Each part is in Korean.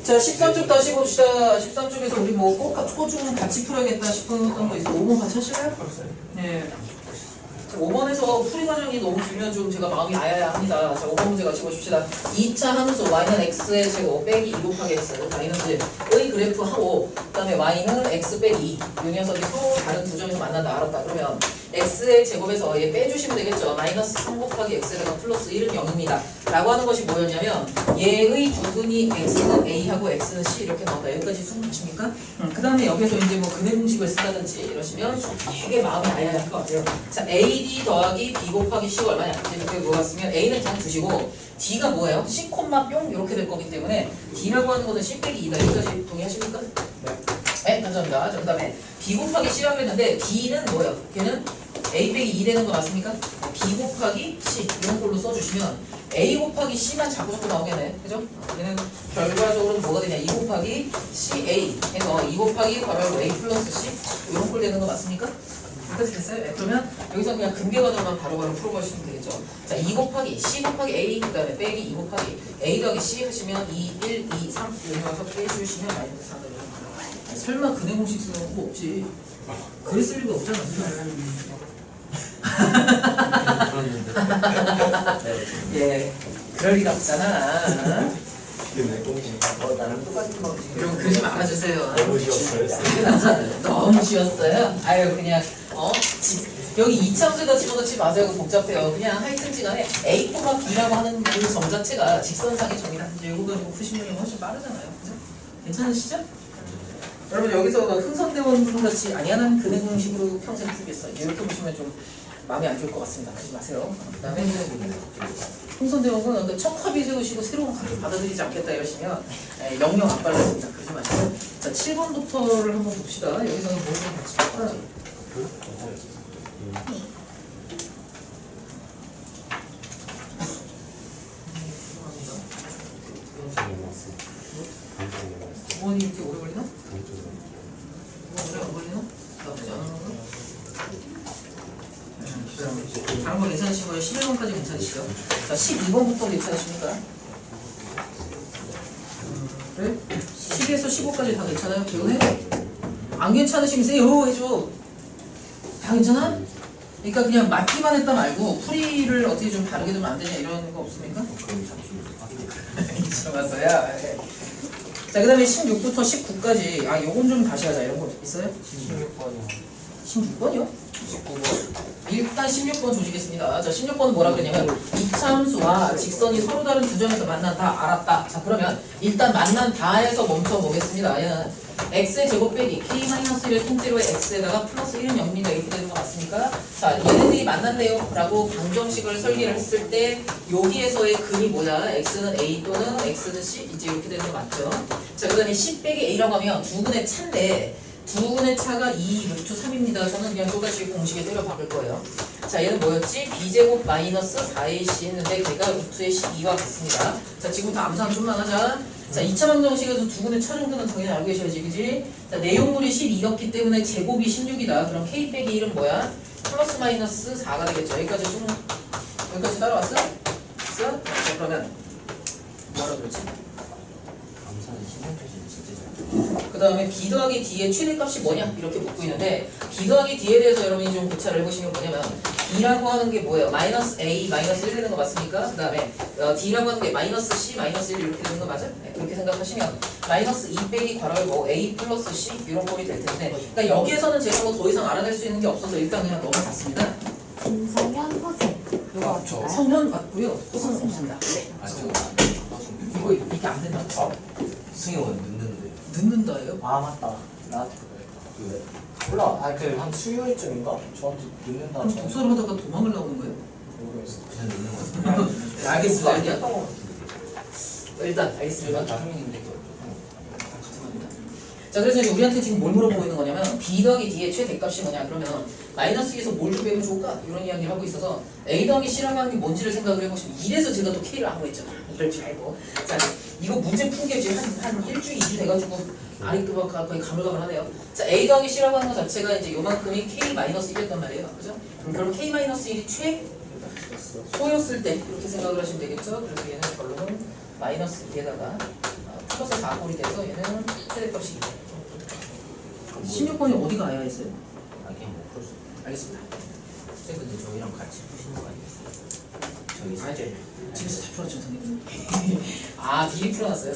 자, 13쪽 다시 봅시다. 13쪽에서 우리 뭐 꼭 좀 같이 풀어야겠다 싶었던 거 있어. 5번 같이 하실래요? 네. 자, 5번에서 풀이 과정이 너무 길면 좀 제가 마음이 아야야합니다. 자, 5번 문제 같이 보십시다. 2차 함수 y는 x의 제곱 빼기 2 곱하기 x 마이너스의 그래프 하고 그 다음에 y는 x 빼기 2. 이 녀석이 서로 다른 두 점에서 만난다 알았다. 그러면 x의 제곱에서 얘 빼주시면 되겠죠. 마이너스 3 곱하기 x에다가 플러스 1은 0입니다. 라고 하는 것이 뭐였냐면 얘의 두근이 x는 a하고 x는 c 이렇게 나온다. 여기까지 충분하십니까? 그 다음에 여기서 이제 뭐 근해 공식을 쓴다든지 이러시면 되게 마음이 아야할 것 같아요. 자, AD 더하기 B 곱하기 C가 얼마냐? 이제 이렇게 물어봤으면 A는 그냥 두시고 D가 뭐예요? C, 뿅 이렇게 될 거기 때문에 D라고 하는 거는 C 빼기 2다. 여기까지 동의하십니까? 네, 감사합니다. 자, 그 다음에 B 곱하기 C라고 했는데 B는 뭐예요? 걔는 A 빼기 2 되는 거 맞습니까? B 곱하기 C 이런 걸로 써주시면 A 곱하기 C만 자꾸 나오겠네. 그죠? 얘는 결과적으로 뭐가 되냐? 2 곱하기 CA 해서 2 곱하기 괄호 A 플러스 C 이런 꼴 되는 거 맞습니까? 여기까지 됐어요? 네, 그러면 여기서 그냥 근계관으로만 바로바로 풀어보시면 되겠죠. 자, 2 곱하기 C 곱하기 A 그 다음에 빼기 2 곱하기 A 더하기 C 하시면 2, 1, 2, 3 이러면서 빼주시면 마이너스 3 되죠. 설마 근해 공식 쓰는 거 없지. 그래 쓸 리가 없잖아. 예, 그럴 리가 없잖아. 나랑 똑같은 거 그럼 그러지 말아주세요. 너무 쉬웠어요. 너무 쉬웠어요? 아유 그냥 여기 2차원에다 집어넣지 마세요. 복잡해요. 그냥 하여튼지간에 A, B라고 하는 그 점 자체가 직선상의 점이라 이거 가지고 푸시면 훨씬 빠르잖아요. 그죠? 괜찮으시죠? 여러분 여기서 흥선대원 같이 아니하는 근해 공식으로 평생 풀겠어. 이렇게 보시면 좀 마음이 안 좋을 것 같습니다. 그러지 마세요. 그 다음에 흥선대원은 첫 합의 세우시고 새로운 합의 받아들이지 않겠다 이러시면 영영 안 빨라집니다. 그러지 마시고 자 7번부터를 한번 봅시다. 여기서는 뭘 좀 같이 볼까? 원이 이렇게 오래 걸리나? 오래 안 걸리나? 나쁘지 않은 건가? 다른 거 괜찮으시고요. 11번까지 괜찮으시죠? 자, 12번부터 괜찮으십니까? 그래? 10에서 15까지 다 괜찮아요? 기억해? 안 괜찮으시면 세요 해줘. 다 괜찮아? 그러니까 그냥 맞기만 했다 말고 풀이를 어떻게 좀 다르게 두면 안 되냐 이런 거 없습니까? 들어가서야. 자, 그 다음에 16부터 19까지 요건 좀 다시 하자. 이런 거 있어요? 16번이요? 19번. 일단 16번 조지겠습니다. 자, 16번은 뭐라 그러냐면 이차함수와 직선이 서로 다른 두 점에서 만난다. 알았다. 자, 그러면 일단 만난다에서 멈춰 보겠습니다. 얘는 x의 제곱 빼기 k-1의 통째로의 x에다가 플러스 1은 0입니다. 이렇게 되는 거 맞습니까? 자, 얘네들이 만난대요 라고 방정식을 설계를 했을 때 여기에서의 근이 뭐야? x는 a 또는 x는 c 이제 이렇게 되는 거 맞죠? 자, 그 다음에 c 빼기 a라고 하면 두 분의 차인데 두 분의 차가 2 루트 3입니다. 저는 그냥 똑같이 공식에 때려 박을 거예요. 자, 얘는 뭐였지? b제곱 마이너스 4ac 했는데 걔가 루트의 12와 같습니다. 자, 지금부터 암산 좀만 하자. 자, 2차 방정식에서 두 분의 차 정도는 당연히 알고 계셔야지, 그지? 자, 내용물이 12였기 때문에 제곱이 16이다. 그럼 k 빼기 1은 뭐야? 플러스 마이너스 4가 되겠죠. 여기까지 따라왔어? 됐어? 자, 그러면 뭐라 그러지? 그 다음에 b 더하기 d의 최대값이 뭐냐? 이렇게 묻고 있는데 b 더하기 d에 대해서 여러분이 좀 고찰을 해보시면 뭐냐면 b라고 하는 게 뭐예요? 마이너스 a, 마이너스 1 되는 거 맞습니까? 그 다음에 d라고 하는 게 마이너스 c, 마이너스 1 이렇게 되는 거 맞아? 네, 그렇게 생각하시면 마이너스 2 빼기 괄호에 뭐 a 플러스 c 이런 꼴이 될 텐데 그러니까 여기에서는 제가 뭐 더 이상 알아낼 수 있는 게 없어서 일단 그냥 넘어갔습니다. 김성현 허세 누가 왔을까요? 성현 맞고요. 호선 없습니다. 네. 이거 이게 안 된다고? 승용은 늦는데. 늦는다예요? 아 맞다 나한테 그거 몰라 한 수요일쯤인가? 저한테 늦는다 그럼 독서를 하다가 도망을 나오는 거예요? 모르겠어 그냥 늦는 거 같아. 네, 알겠습니다. 했다고 일단 알겠습니다. 나중인데 죄송합니다. 자, 그래서 이제 우리한테 지금 뭘 물어보고 있는 거냐면 b 더하기 d의 최대값이 뭐냐 그러면 마이너스 2에서 뭘 빼면 좋을까? 이런 이야기를 하고 있어서 a 더하기 c라고 하는 게 뭔지를 생각을 해보시면 이래서 제가 또 k를 안 구했죠. 이럴 줄 알고. 자, 이거 문제 푼 게 지금 한 1주, 2주 돼가지고 아리끄바가 거의 가물가물하네요. 자, a 더하기 c라고 하는 것 자체가 이제 요만큼이 k-1이었단 말이에요. 그죠? 그럼 k-1이 소였을 때 이렇게 생각을 하시면 되겠죠? 그래서 얘는 결론은 마이너스 2에다가 플러스 4꼴이 돼서 얘는 최대값이 16번이 어디가 아야 했어요? 아 그냥 못풀 수. 알겠습니다. 쌤 근데 저희랑 같이 푸시는 거 아니에요? 저희 숙제. 집에서 다 풀었죠, 선생님. 아, 미리 풀어놨어요.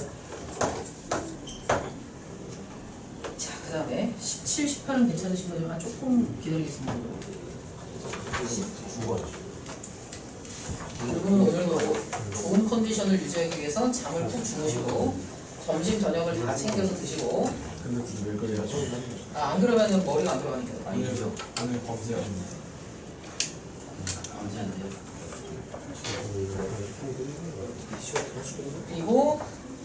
자, 그 다음에 17, 18은 괜찮으신 거죠? 아, 조금 기다리겠습니다. 9번. 여러분은 오늘도 좋은 컨디션을 유지하기 위해서 잠을 푹 주무시고 점심, 저녁을 다 챙겨서 드시고 근데 왜 그래요? 아, 안 그러면 머리가 안 들어가니까. 아니죠. 오늘 검색하셨나요? 언제 안 돼요? 그리고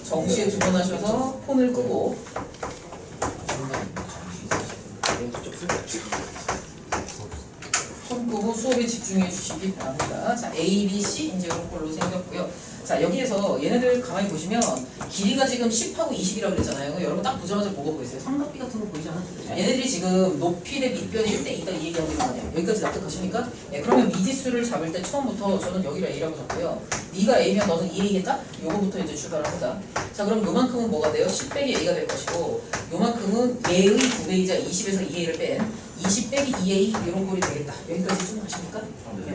정시에 두 번 하셔서 폰을 끄고 폰 끄고 수업에 집중해 주시기 바랍니다. 자, A, B, C 이제 이런 걸로 생겼고요. 자, 여기에서 얘네들 가만히 보시면 길이가 지금 10하고 20이라고 그랬잖아요. 여러분 딱 보자마자 뭐가 보이세요? 삼각비 같은 거 보이지 않아요? 얘네들이 지금 높이 대 밑변이 1대 2다 이 얘기하고 있는 거 아니에요? 여기까지 납득하십니까? 네, 그러면 미지수를 잡을 때 처음부터 저는 여기를 A라고 잡고요. 네가 A면 너는 2A겠다? 요거부터 이제 출발을 합니다. 자, 그럼 요만큼은 뭐가 돼요? 10 빼기 A가 될 것이고 요만큼은 얘의 9배이자 20에서 2A를 뺀 20 빼기 2A 이런 꼴이 되겠다. 여기까지 좀 아십니까?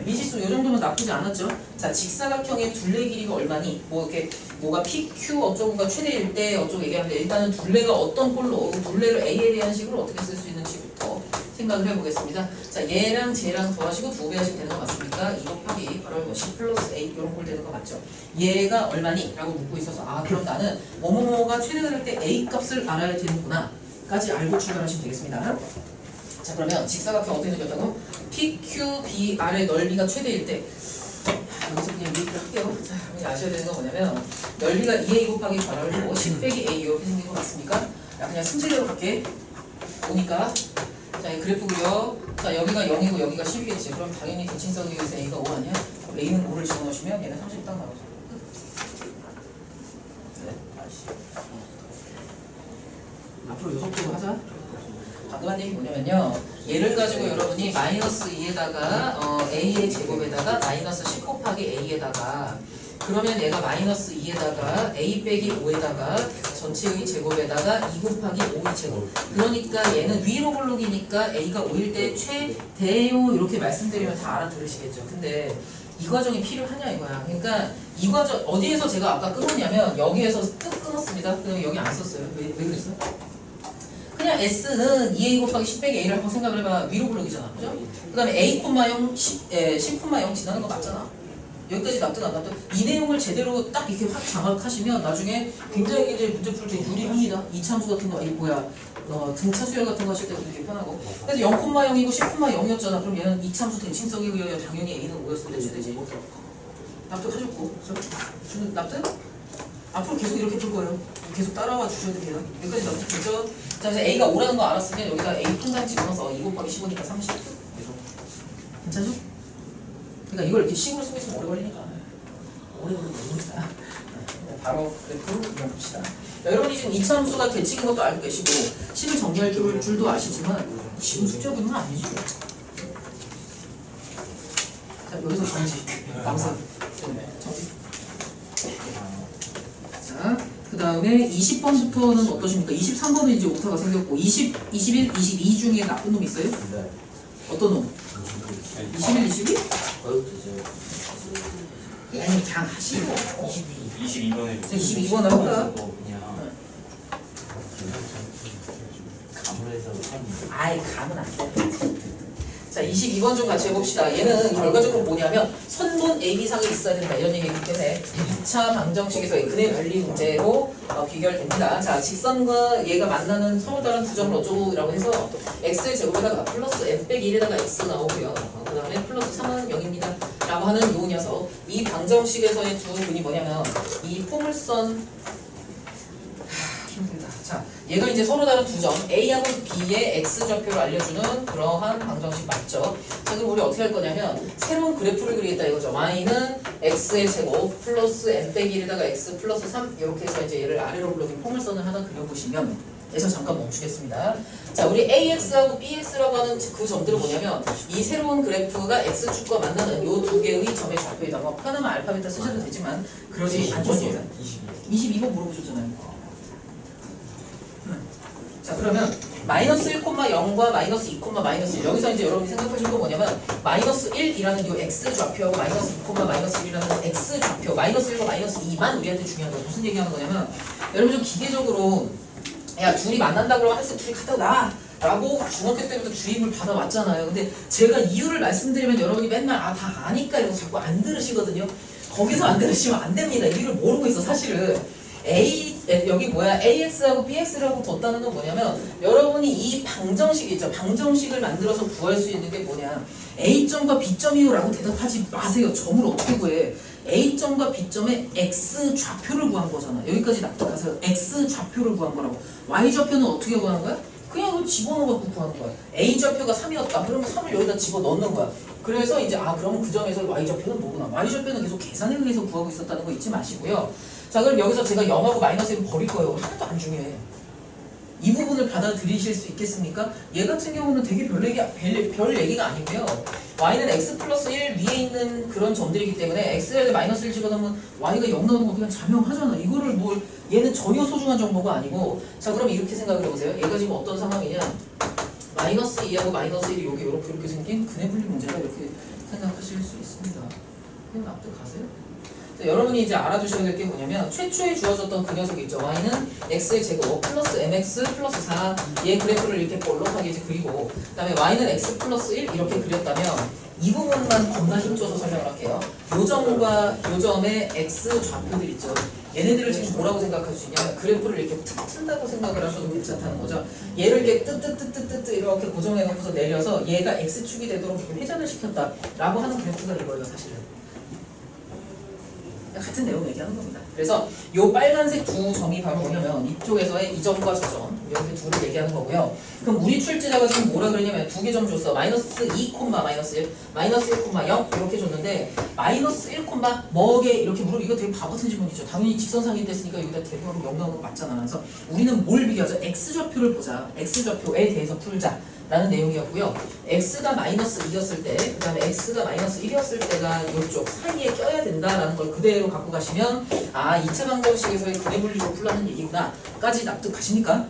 미지수 이 정도면 나쁘지 않았죠? 자, 직사각형의 둘레 길이가 얼마니? 뭐 이렇게 뭐가 PQ 어쩌고가 최대일 때 어쩌고 얘기하는데 일단은 둘레가 어떤 꼴로 둘레를 A에 대한 식으로 어떻게 쓸 수 있는지부터 생각을 해보겠습니다. 자, 얘랑 쟤랑 더하시고 2배 하시면 되는 거 맞습니까? 2 곱하기 바로 뭐 10 플러스 A 이런 꼴 되는 거 맞죠? 얘가 얼마니? 라고 묻고 있어서 아 그럼 나는 뭐뭐뭐가 최대될 때 A 값을 알아야 되는구나 까지 알고 출발하시면 되겠습니다. 자, 그러면 직사각형 어떻게 생겼다고? PQBR의 넓이가 최대일 때 여기서 그냥 얘기를 할게요. 자, 여러분이 아셔야 되는 건 뭐냐면 넓이가 2A 곱하기 괄호고 10 빼기 A 이렇게 생긴 거 맞습니까? 야, 그냥 순서대로 갈게. 보니까 자, 이 그래프 그려. 자, 여기가 0이고 여기가 10이겠지. 그럼 당연히 대칭성에 의해서 A가 5 아니야? 그럼 A는 5를 집어넣으시면 얘는 30 딱 나오죠. 네? 다시. 앞으로 요 속도로 하자. 방금 한 얘기 뭐냐면요. 얘를 가지고 여러분이 마이너스 2에다가 A의 제곱에다가 마이너스 10 곱하기 A에다가 그러면 얘가 마이너스 2에다가 A 빼기 5에다가 전체의 제곱에다가 2 곱하기 5의 제곱. 그러니까 얘는 위로 블록이니까 A가 5일 때 최대요 이렇게 말씀드리면 다 알아들으시겠죠. 근데 이 과정이 필요하냐 이거야. 그러니까 이 과정 어디에서 제가 아까 끊었냐면 여기에서 끊었습니다. 그럼 여기 안 썼어요. 왜 그랬어? 그냥 S는 2A 곱하기 10 빼기 A를 한번 생각을 해봐. 위로 블록이잖아. 그죠? 그 다음에 A, 0, 10, 0 지나는 거 맞잖아. 여기까지 납득 안 납득? 이 내용을 제대로 딱 이렇게 확 장악하시면 나중에 굉장히 이제 문제 풀 때 유리합니다. 이차함수 같은 거, 뭐야, 등차 수열 같은 거 하실 때도 되게 편하고. 그래서 0,0이고 10, 0이었잖아. 그럼 얘는 이차함수 대칭성에 의하여 당연히 A는 5였을 때 최대지. 납득하셨고. 저는 납득? 앞으로 계속 이렇게 풀 거예요. 계속 따라와 주셔야 돼요. 여기까지 납득됐죠? 자, 그래서 A가 5라는 거 알았으면 여기다 A 통장 집어넣어서 2 곱하기 15니까 30. 괜찮죠? 그러니까 이걸 이렇게 식으로 쓰고 있으면 오래 걸리니까. 오래 걸리니까. 바로 그래프 이용합시다. 여러분이 지금 이차함수가 대칭인 것도 알고 계시고 식을 정리할 줄도 아시지만 지금 숙제하고 있는 건 아니지. 자, 여기서 정지. 남선. 정지. 자, 그 다음에 20번부터는 어떠십니까? 23번은 이제 오타가 생겼고 20, 21, 22 중에 나쁜 놈 있어요? 네. 어떤 놈? 21, 22? 아니 그냥 하시고 22번에 22번 할까? 그냥 감으로 해서 아이 감은 안 돼. 자, 22번 좀 같이 해봅시다. 얘는 결과적으로 뭐냐면 선분 AB상이 있어야 된다 이런 얘기이기 때문에 2차 방정식에서의 근의 관리 문제로 비결됩니다. 자, 직선과 얘가 만나는 서로 다른 두 점을 어쩌고라고 해서 x의 제곱에다가 플러스 m 빼기 1에다가 x 나오고요. 그 다음에 플러스 3은 0입니다. 라고 하는 요 녀석. 이 방정식에서의 두 분이 뭐냐면 이 포물선 힘들다. 자, 얘가 이제 서로 다른 두 점 A하고 B의 X좌표를 알려주는 그러한 방정식 맞죠? 자, 그럼 우리 어떻게 할 거냐면 새로운 그래프를 그리겠다 이거죠. Y는 X의 제곱 플러스 M 빼기 1에다가 X 플러스 3 이렇게 해서 이제 얘를 아래로 블록인 포물선을 하나 그려보시면 에서 잠깐 멈추겠습니다. 자, 우리 AX하고 BX라고 하는 그 점들은 뭐냐면 이 새로운 그래프가 X축과 만나는 요 두 개의 점의 좌표이다. 뭐 편하면 알파 베타 쓰셔도 되지만 그러지 않습니다. 22번 물어보셨잖아요. 자, 그러면 마이너스 1,0과 마이너스 2, 마이너스 1 여기서 이제 여러분이 생각하실 건 뭐냐면 마이너스 1이라는 요 X 좌표하고 마이너스 2, 마이너스 1이라는 X 좌표 마이너스 1과 마이너스 2만 우리한테 중요한 거예요. 무슨 얘기하는 거냐면 여러분 좀 기계적으로 야 둘이 만난다 그러면 학생 둘이 갔다 나 라고 중학교 때부터 주입을 받아왔잖아요. 근데 제가 이유를 말씀드리면 여러분이 맨날 아 다 아니까 이러고 자꾸 안 들으시거든요. 거기서 안 들으시면 안 됩니다. 이유를 모르고 있어 사실은. 여기 뭐야 AX하고 BX라고 뒀다는 건 뭐냐면 여러분이 이 방정식 있죠. 방정식을 만들어서 구할 수 있는 게 뭐냐 A점과 B점이요 라고 대답하지 마세요. 점을 어떻게 구해. A점과 B점의 X 좌표를 구한 거잖아. 여기까지 납득하세요. X 좌표를 구한 거라고. Y 좌표는 어떻게 구하는 거야? 그냥 그걸 집어넣어갖고 구하는 거야. A 좌표가 3이었다. 그러면 3을 여기다 집어넣는 거야. 그래서 이제 그러면 그 점에서 Y 좌표는 뭐구나. Y 좌표는 계속 계산에 의해서 구하고 있었다는 거 잊지 마시고요. 자, 그럼 여기서 제가 0하고 마이너스 1을 버릴 거예요. 하나도 안 중요해. 이 부분을 받아들이실 수 있겠습니까? 얘 같은 경우는 되게 별 얘기가 아니고요. y는 x 플러스 1 위에 있는 그런 점들이기 때문에 x에 마이너스 1 집어넣으면 y가 0 나오는 거 그냥 자명하잖아. 이거를 얘는 전혀 소중한 정보가 아니고. 자, 그럼 이렇게 생각을 해보세요. 얘가 지금 어떤 상황이냐. 마이너스 2하고 마이너스 1이 이렇게 생긴 근해분리 문제다 이렇게 생각하실 수 있습니다. 그냥 납득하세요. 여러분이 이제 알아두셔야 될 게 뭐냐면 최초에 주어졌던 그 녀석 있죠. y는 x의 제곱 플러스 mx 플러스 4 얘 그래프를 이렇게 볼록하게 이제 그리고 그 다음에 y는 x 플러스 1 이렇게 그렸다면 이 부분만 겁나 힘줘서 설명을 할게요. 요 점과 요 점의 x 좌표들 있죠. 얘네들을 지금 뭐라고 생각할 수 있냐면 그래프를 이렇게 툭 튼다고 생각을 하셔도 괜찮다는 거죠. 얘를 이렇게 뜨뜨뜨뜨뜨 이렇게 고정해놓고서 내려서 얘가 x축이 되도록 회전을 시켰다라고 하는 그래프가 이거예요 사실은. 같은 내용 얘기하는 겁니다. 그래서 이 빨간색 두 점이 바로 뭐냐면 이쪽에서의 이 점과 저 점 이렇게 둘을 얘기하는 거고요. 그럼 우리 출제자가 지금 뭐라 그러냐면 두 개 점 줬어. 마이너스 2, 마이너스 1, 마이너스 1, 0 이렇게 줬는데 마이너스 1, 뭐게 이렇게 물으면 이거 되게 바보 같은 질문이죠. 당연히 직선상이 됐으니까 여기다 대표로 0 나오는 거 맞잖아. 그래서 우리는 뭘 비교하자? X좌표를 보자. X좌표에 대해서 풀자. 라는 내용이었고요. x가 마이너스 2였을 때, 그 다음에 x가 마이너스 1이었을 때가 이쪽 사이에 껴야 된다라는 걸 그대로 갖고 가시면 2차 방정식에서의 근해분리로 풀라는 얘기구나 까지 납득하십니까?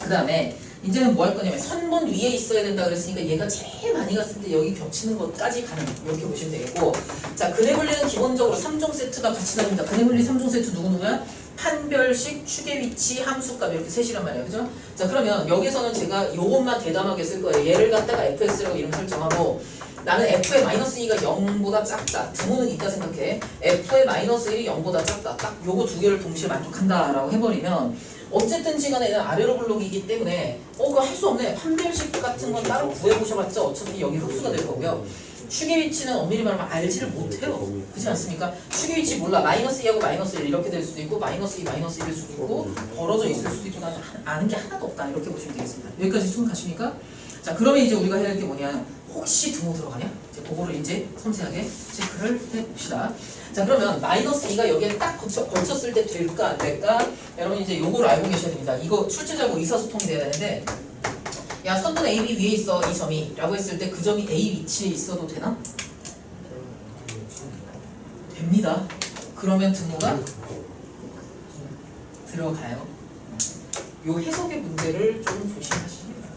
그 다음에 이제는 뭐 할 거냐면 선분 위에 있어야 된다 그랬으니까 얘가 제일 많이 갔을 때 여기 겹치는 것까지 가는 이렇게 보시면 되겠고, 자 근해분리는 기본적으로 3종 세트가 같이 다닙니다. 근해분리 3종 세트 누구누구야? 판별식, 추계 위치, 함수값 이렇게 셋이란 말이에요. 그죠? 자 그러면 여기서는 제가 요것만 대담하게 쓸 거예요. 얘를 갖다가 fx라고 이름 설정하고 나는 f의 마이너스 2가 0보다 작다. 등호는 있다 생각해. f의 마이너스 1이 0보다 작다. 딱 요거 두 개를 동시에 만족한다라고 해버리면 어쨌든 시간에 얘는 아래로 블록이기 때문에 그거 할 수 없네. 판별식 같은 건 따로 구해보셔봤자 어차피 여기 흡수가 될 거고요. 추계 위치는 엄밀히 말하면 알지를 못해요. 그렇지 않습니까? 추계 위치 몰라. 마이너스 2하고 마이너스 1 이렇게 될 수도 있고 마이너스 2, 마이너스 1일 수도 있고 벌어져 있을 수도 있고 나는 아는 게 하나도 없다. 이렇게 보시면 되겠습니다. 여기까지 수능 가십니까? 자 그러면 이제 우리가 해야 할 게 뭐냐. 혹시 등호 들어가냐? 이제 그거를 이제 섬세하게 체크를 해봅시다. 자 그러면 마이너스 2가 여기에 딱 걸쳤을 때 될까 안 될까? 여러분 이제 요거를 알고 계셔야 됩니다. 이거 출제자고 의사소통이 돼야 되는데 야 선분 AB 위에 있어 이 점이 라고 했을 때 그 점이 A 위치에 있어도 되나? 됩니다. 그러면 등호가 들어가요. 요 해석의 문제를 좀 조심하시기 바랍니다.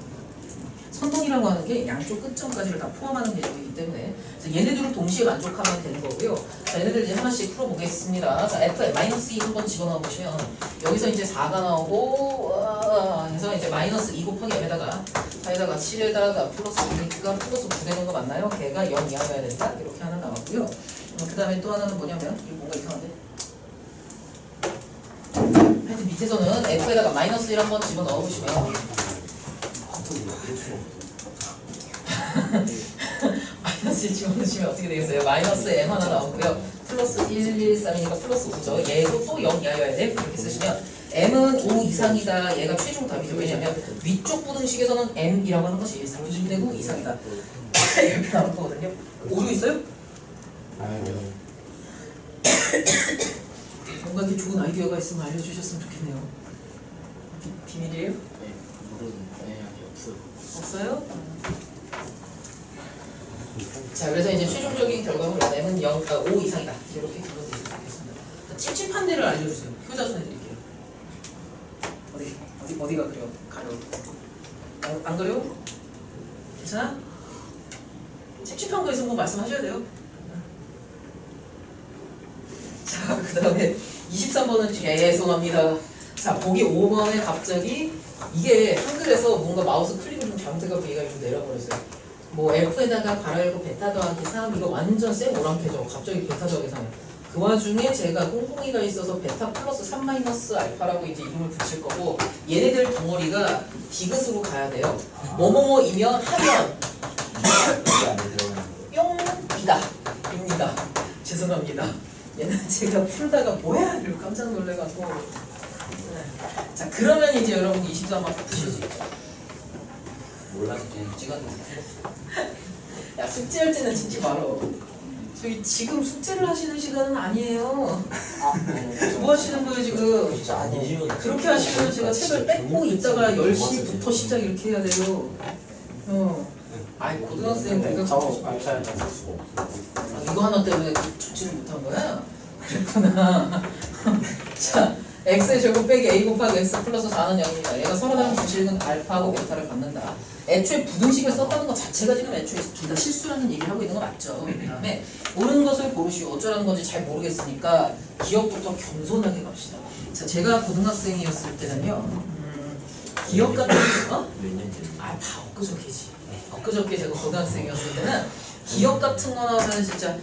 선동이라고 하는 게 양쪽 끝점까지를 다 포함하는 내용이기 때문에 그래서 얘네들을 동시에 만족하면 되는 거고요. 자 얘네들 이제 하나씩 풀어보겠습니다. 자 f에 마이너스 2 한번 집어넣어 보시면 여기서 이제 4가 나오고 해서 이제 마이너스 2 곱하기 m에다가 4에다가 7에다가 플러스 2니까 플러스 9 되는 거 맞나요? 걔가 0 이하여야 된다. 이렇게 하나 나왔고요. 그 다음에 또 하나는 뭐냐면 이거 뭔가 이상한데? 하여튼 밑에서는 f에다가 마이너스 1 한번 집어넣어 보시면 마이너스 1 집어넣으시면 어떻게 되겠어요? 마이너스 m 하나 나오고요. 플러스 1, 1, 3이니까 플러스 9죠. 얘도 또 0 이하여야 돼. 이렇게 쓰시면 m은 5 이상이다. 얘가 최종 답이죠. 왜냐면 위쪽 부등식에서는 m이라고 하는 것이 3이 되고 이상이다. 이렇게 나올 거거든요. 오류 있어요? 뭔가 이렇게 좋은 아이디어가 있으면 알려주셨으면 좋겠네요. 비밀이에요? 네, 모르는 없어요. 없어요? 자, 그래서 이제 최종적인 결과물 M은 5 이상이다. 이렇게 결론되겠습니다. 찝찝한 데를 알려주세요. 효자손 해드릴게요. 어디가 그래요? 가려. 안 그래요? 괜찮아? 찝찝한 거 있으면 뭐 말씀하셔야 돼요. 자, 그 다음에 23번은 죄송합니다. 자, 보기 5번에 갑자기 이게 한글에서 뭔가 마우스 클릭을 좀 잘못해갖고 얘가 좀 내려버렸어요. 뭐 F에다가 가로열고 베타 더하기 3 이거 완전 쌩 오랑캐죠. 갑자기 베타 더하기 3. 그 와중에 제가 꽁꽁이가 있어서 베타 플러스 3 마이너스 알파라고 이제 이름을 붙일 거고 얘네들 덩어리가 디귿으로 가야 돼요. 뭐뭐뭐이면 하면 뿅이다. 입니다. 죄송합니다. 얘는 제가 풀다가 뭐야? 이러고 깜짝 놀래가지고 네. 자 그러면 이제 여러분 23번 푸실 수 있죠. 몰라서 그냥 찍었는데. 야 숙제할 때는 찍지 말어. 저기 지금 숙제를 하시는 시간은 아니에요. 뭐 하시는 거예요 지금? 진짜 아니에요. 그렇게 하시면 제가 책을 뺏고 있다가 10시부터 시작 이렇게 해야 돼요. 아이 고등학생 근데 내가 저 알차야 수고. 이거 하나 때문에 조치를 못한 거야? 그렇구나. 자, x의 제곱 빼기 a 곱하기 x 플러스 4는 0입니다. 얘가 서로 다른 부식은 알파하고 베타를 갖는다. 애초에 부등식을 썼다는 것 자체가 지금 애초에 둘 다 실수라는 얘기를 하고 있는 거 맞죠? 그 다음에 옳은 것을 고르시오. 어쩌라는 건지 잘 모르겠으니까 기억부터 겸손하게 갑시다. 자, 제가 고등학생이었을 때는요. 기억 같은 거? 몇년 전. 다 엊그저께지. 엊그저께 제가 고등학생이었을 때는 기억 같은 거 나오면 진짜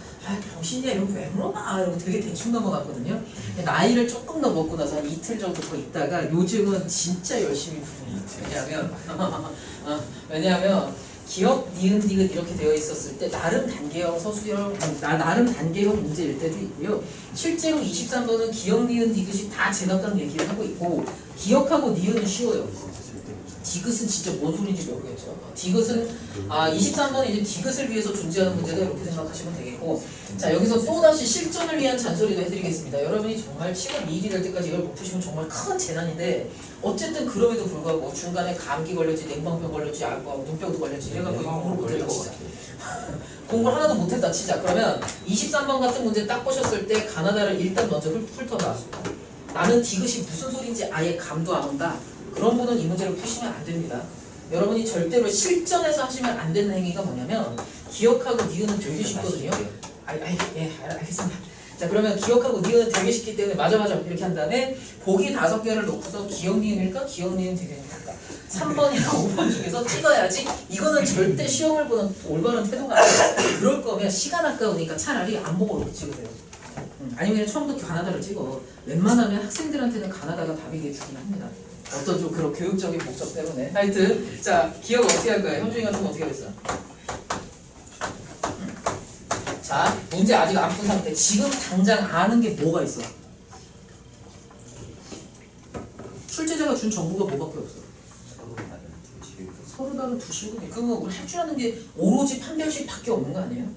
병신이야 이러고 왜 물어봐 이러고 되게 대충 넘어갔거든요. 나이를 조금 더 먹고 나서 한 이틀 정도 더 있다가 요즘은 진짜 열심히 풀어요. 왜냐하면 기억, 니은, 디귿 이렇게 되어 있었을 때 나름 단계형 서술형, 나름 단계형 문제일 때도 있고요. 실제로 23번은 기억, 니은, 디귿이 다 제각각 얘기를 하고 있고 기억하고 니은은 쉬워요. 디귿은 진짜 뭔 소리인지 모르겠죠. 디귿은 23번은 이제 디귿을 위해서 존재하는 문제다 이렇게 생각하시면 되겠고 자 여기서 또다시 실전을 위한 잔소리도 해드리겠습니다. 여러분이 정말 7월 2일이 될 때까지 이걸 못 푸시면 정말 큰 재난인데 어쨌든 그럼에도 불구하고 중간에 감기 걸렸지 냉방병 걸렸지 눈병도 걸렸지 이래갖고 공부를 못했다 치자. 공부를 하나도 못했다 치자. 그러면 23번 같은 문제 딱 보셨을 때 가나다를 일단 먼저 훑어봐. 나는 디귿이 무슨 소리인지 아예 감도 안 온다. 그런 분은 이 문제를 푸시면 안 됩니다. 여러분이 절대로 실전에서 하시면 안 되는 행위가 뭐냐면 기억하고 니은은 되게 쉽거든요. 예, 알겠습니다. 자 그러면 기억하고 니은은 되게 쉽기 때문에 맞아 이렇게 한 다음에 보기 5개를 놓고서 기억 니은일까 기억 니은 되게일까 3번이랑 5번 중에서 찍어야지. 이거는 절대 시험을 보는 올바른 태도가 아니에요. 그럴 거면 시간 아까우니까 차라리 안 보고 이렇게 찍으세요. 아니면 그냥 처음부터 가나다를 찍어. 웬만하면 학생들한테는 가나다가 답이게 주긴 합니다. 어떤 좀 그런 교육적인 목적 때문에. 하여튼 자 기억 어떻게 할 거야? 현중이 같은 거 어떻게 하겠어? 자 문제 아직 안 푼 상태. 지금 당장 아는 게 뭐가 있어? 출제자가 준 정보가 뭐밖에 없어? 서로 다른 두 실근이. 그거 우리 할 줄 아는 게 오로지 판별식밖에 없는 거 아니에요?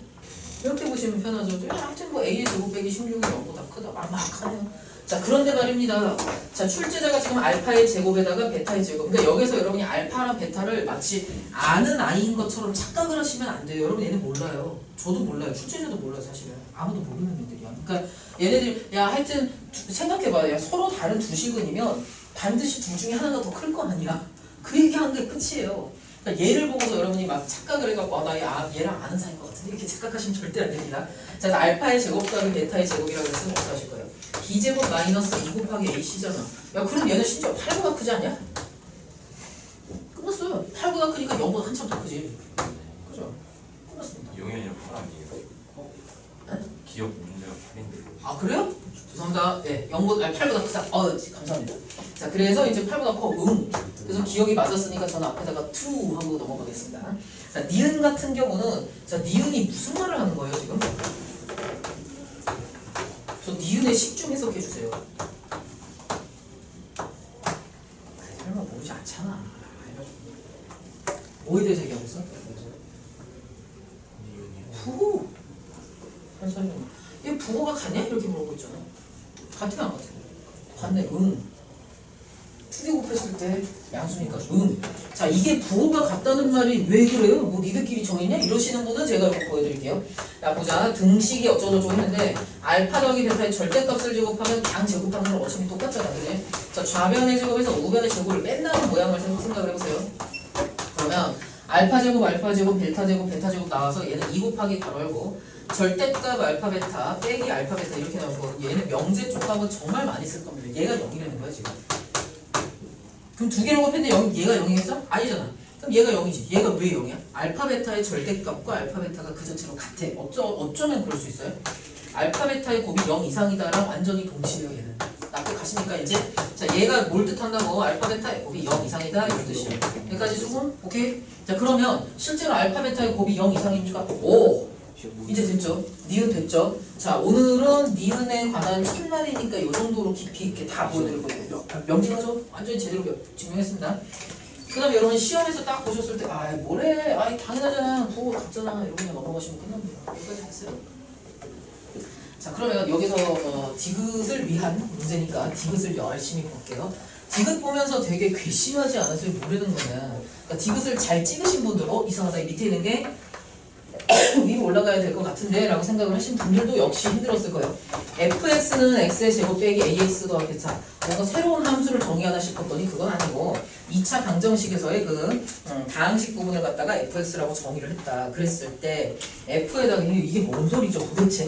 이렇게 보시면 편하죠. 아무튼 뭐 A의 제곱 빼기 16이 0보다 크다. 막막하네요. 자 그런데 말입니다. 자 출제자가 지금 알파의 제곱에다가 베타의 제곱. 그러니까 여기서 여러분이 알파랑 베타를 마치 아는 아이인 것처럼 착각을 하시면 안 돼요. 여러분 얘네 몰라요. 저도 몰라요. 출제자도 몰라요 사실은. 아무도 모르는 애들이야. 그러니까 얘네들 야 하여튼 생각해봐. 야 서로 다른 두 실근이면 반드시 둘 중에 하나가 더 클 거 아니야. 그 얘기한 게 끝이에요. 그러니까 얘를 보고서 여러분이 막 착각을 해갖고 나 얘랑 아는 사이인 것 같은데 이렇게 착각하시면 절대 안 됩니다. 자 알파의 제곱 더하기 베타의 제곱이라고 했으면 어떻게 하실 거예요? B제곱 마이너스 2 곱하기 AC잖아. 야 그럼 얘는 심지어 8보다 크지 않냐? 끝났어요. 8보다 크니까 0보다 한참 더 크지. 그죠? 끝났습니다. 0이 아니라 8 아니에요? 기억 문제가 8인데. 아 그래요? 죄송합니다. 네, 8보다 크다. 감사합니다. 자 그래서 이제 8보다 커. 그래서 기억이 맞았으니까 저는 앞에다가 2 하고 넘어가겠습니다. 자 니은 같은 경우는 자 니은이 무슨 말을 하는 거예요 지금? 저 니은의 식중 해석해주세요. 설마 모르지 않잖아. 뭐에 대해서 얘기하고 있어? 부호! 현선이 얘 부호가 같냐? 이렇게 물어보고 있잖아. 같으면 안 같아? 같네. 2 곱하기 곱했을 때 양수니까 자, 이게 부호가 같다는 말이 왜 그래요? 뭐 니들끼리 정했냐? 이러시는 분은 제가 이거 보여드릴게요. 야, 보자. 등식이 어쩌고저쩌고 했는데 알파 더하기 베타의 절대값을 제곱하면 양 제곱하는 건 어차피 똑같잖아, 그지? 자, 좌변의 제곱에서 우변의 제곱을 뺀다는 모양을 생각을 해보세요. 그러면 알파 제곱, 벨타 제곱, 베타 제곱 나와서 얘는 2 곱하기 괄호 열고 절대값 알파 베타 빼기 알파 베타 이렇게 나오고 얘는 명제 쪽 값은 정말 많이 쓸 겁니다. 얘가 0이라는 거야 지금. 그럼 두 개를 곱했는데 얘가 0이겠어? 아니잖아. 그럼 얘가 0이지. 얘가 왜 0이야? 알파 베타의 절대값과 알파 베타가 그 자체로 같아. 어쩌면 그럴 수 있어요? 알파 베타의 곱이 0 이상이다랑 완전히 동시에요 얘는. 납득하시니까 이제 자 얘가 뭘 뜻한다고? 알파 베타의 곱이 0 이상이다 이런 뜻이에요. 여기까지 수긍? 오케이? 자 그러면 실제로 알파 베타의 곱이 0 이상입니까? 오! 이제 됐죠? 니은 됐죠? 자 오늘은 니은에 관한 첫날이니까 이 정도로 깊이 있게 다 보여드릴 거예요. 명징하죠? 완전히 제대로 증명했습니다. 그 다음에 여러분 시험에서 딱 보셨을 때 아이 뭐래? 아이 당연하잖아. 부호 같잖아. 이러고 그냥 넘어가시면 끝납니다. 여기까지 됐어요. 자 그러면 여기서 디귿을 위한 문제니까 디귿을 열심히 볼게요. 디귿 보면서 되게 괘씸하지 않았어요? 뭐라는 거냐. 그러니까 디귿을 잘 찍으신 분들 이상하다. 이 밑에 있는 게 위로 올라가야 될 것 같은데 라고 생각을 하신 분들도 역시 힘들었을 거예요. fx는 x의 제곱 빼기 ax 더하기 베타 뭔가 새로운 함수를 정의하나 싶었더니 그건 아니고 2차 방정식에서의 그 다항식 부분을 갖다가 fx라고 정의를 했다. 그랬을 때 f에다가 이게 뭔 소리죠 도대체?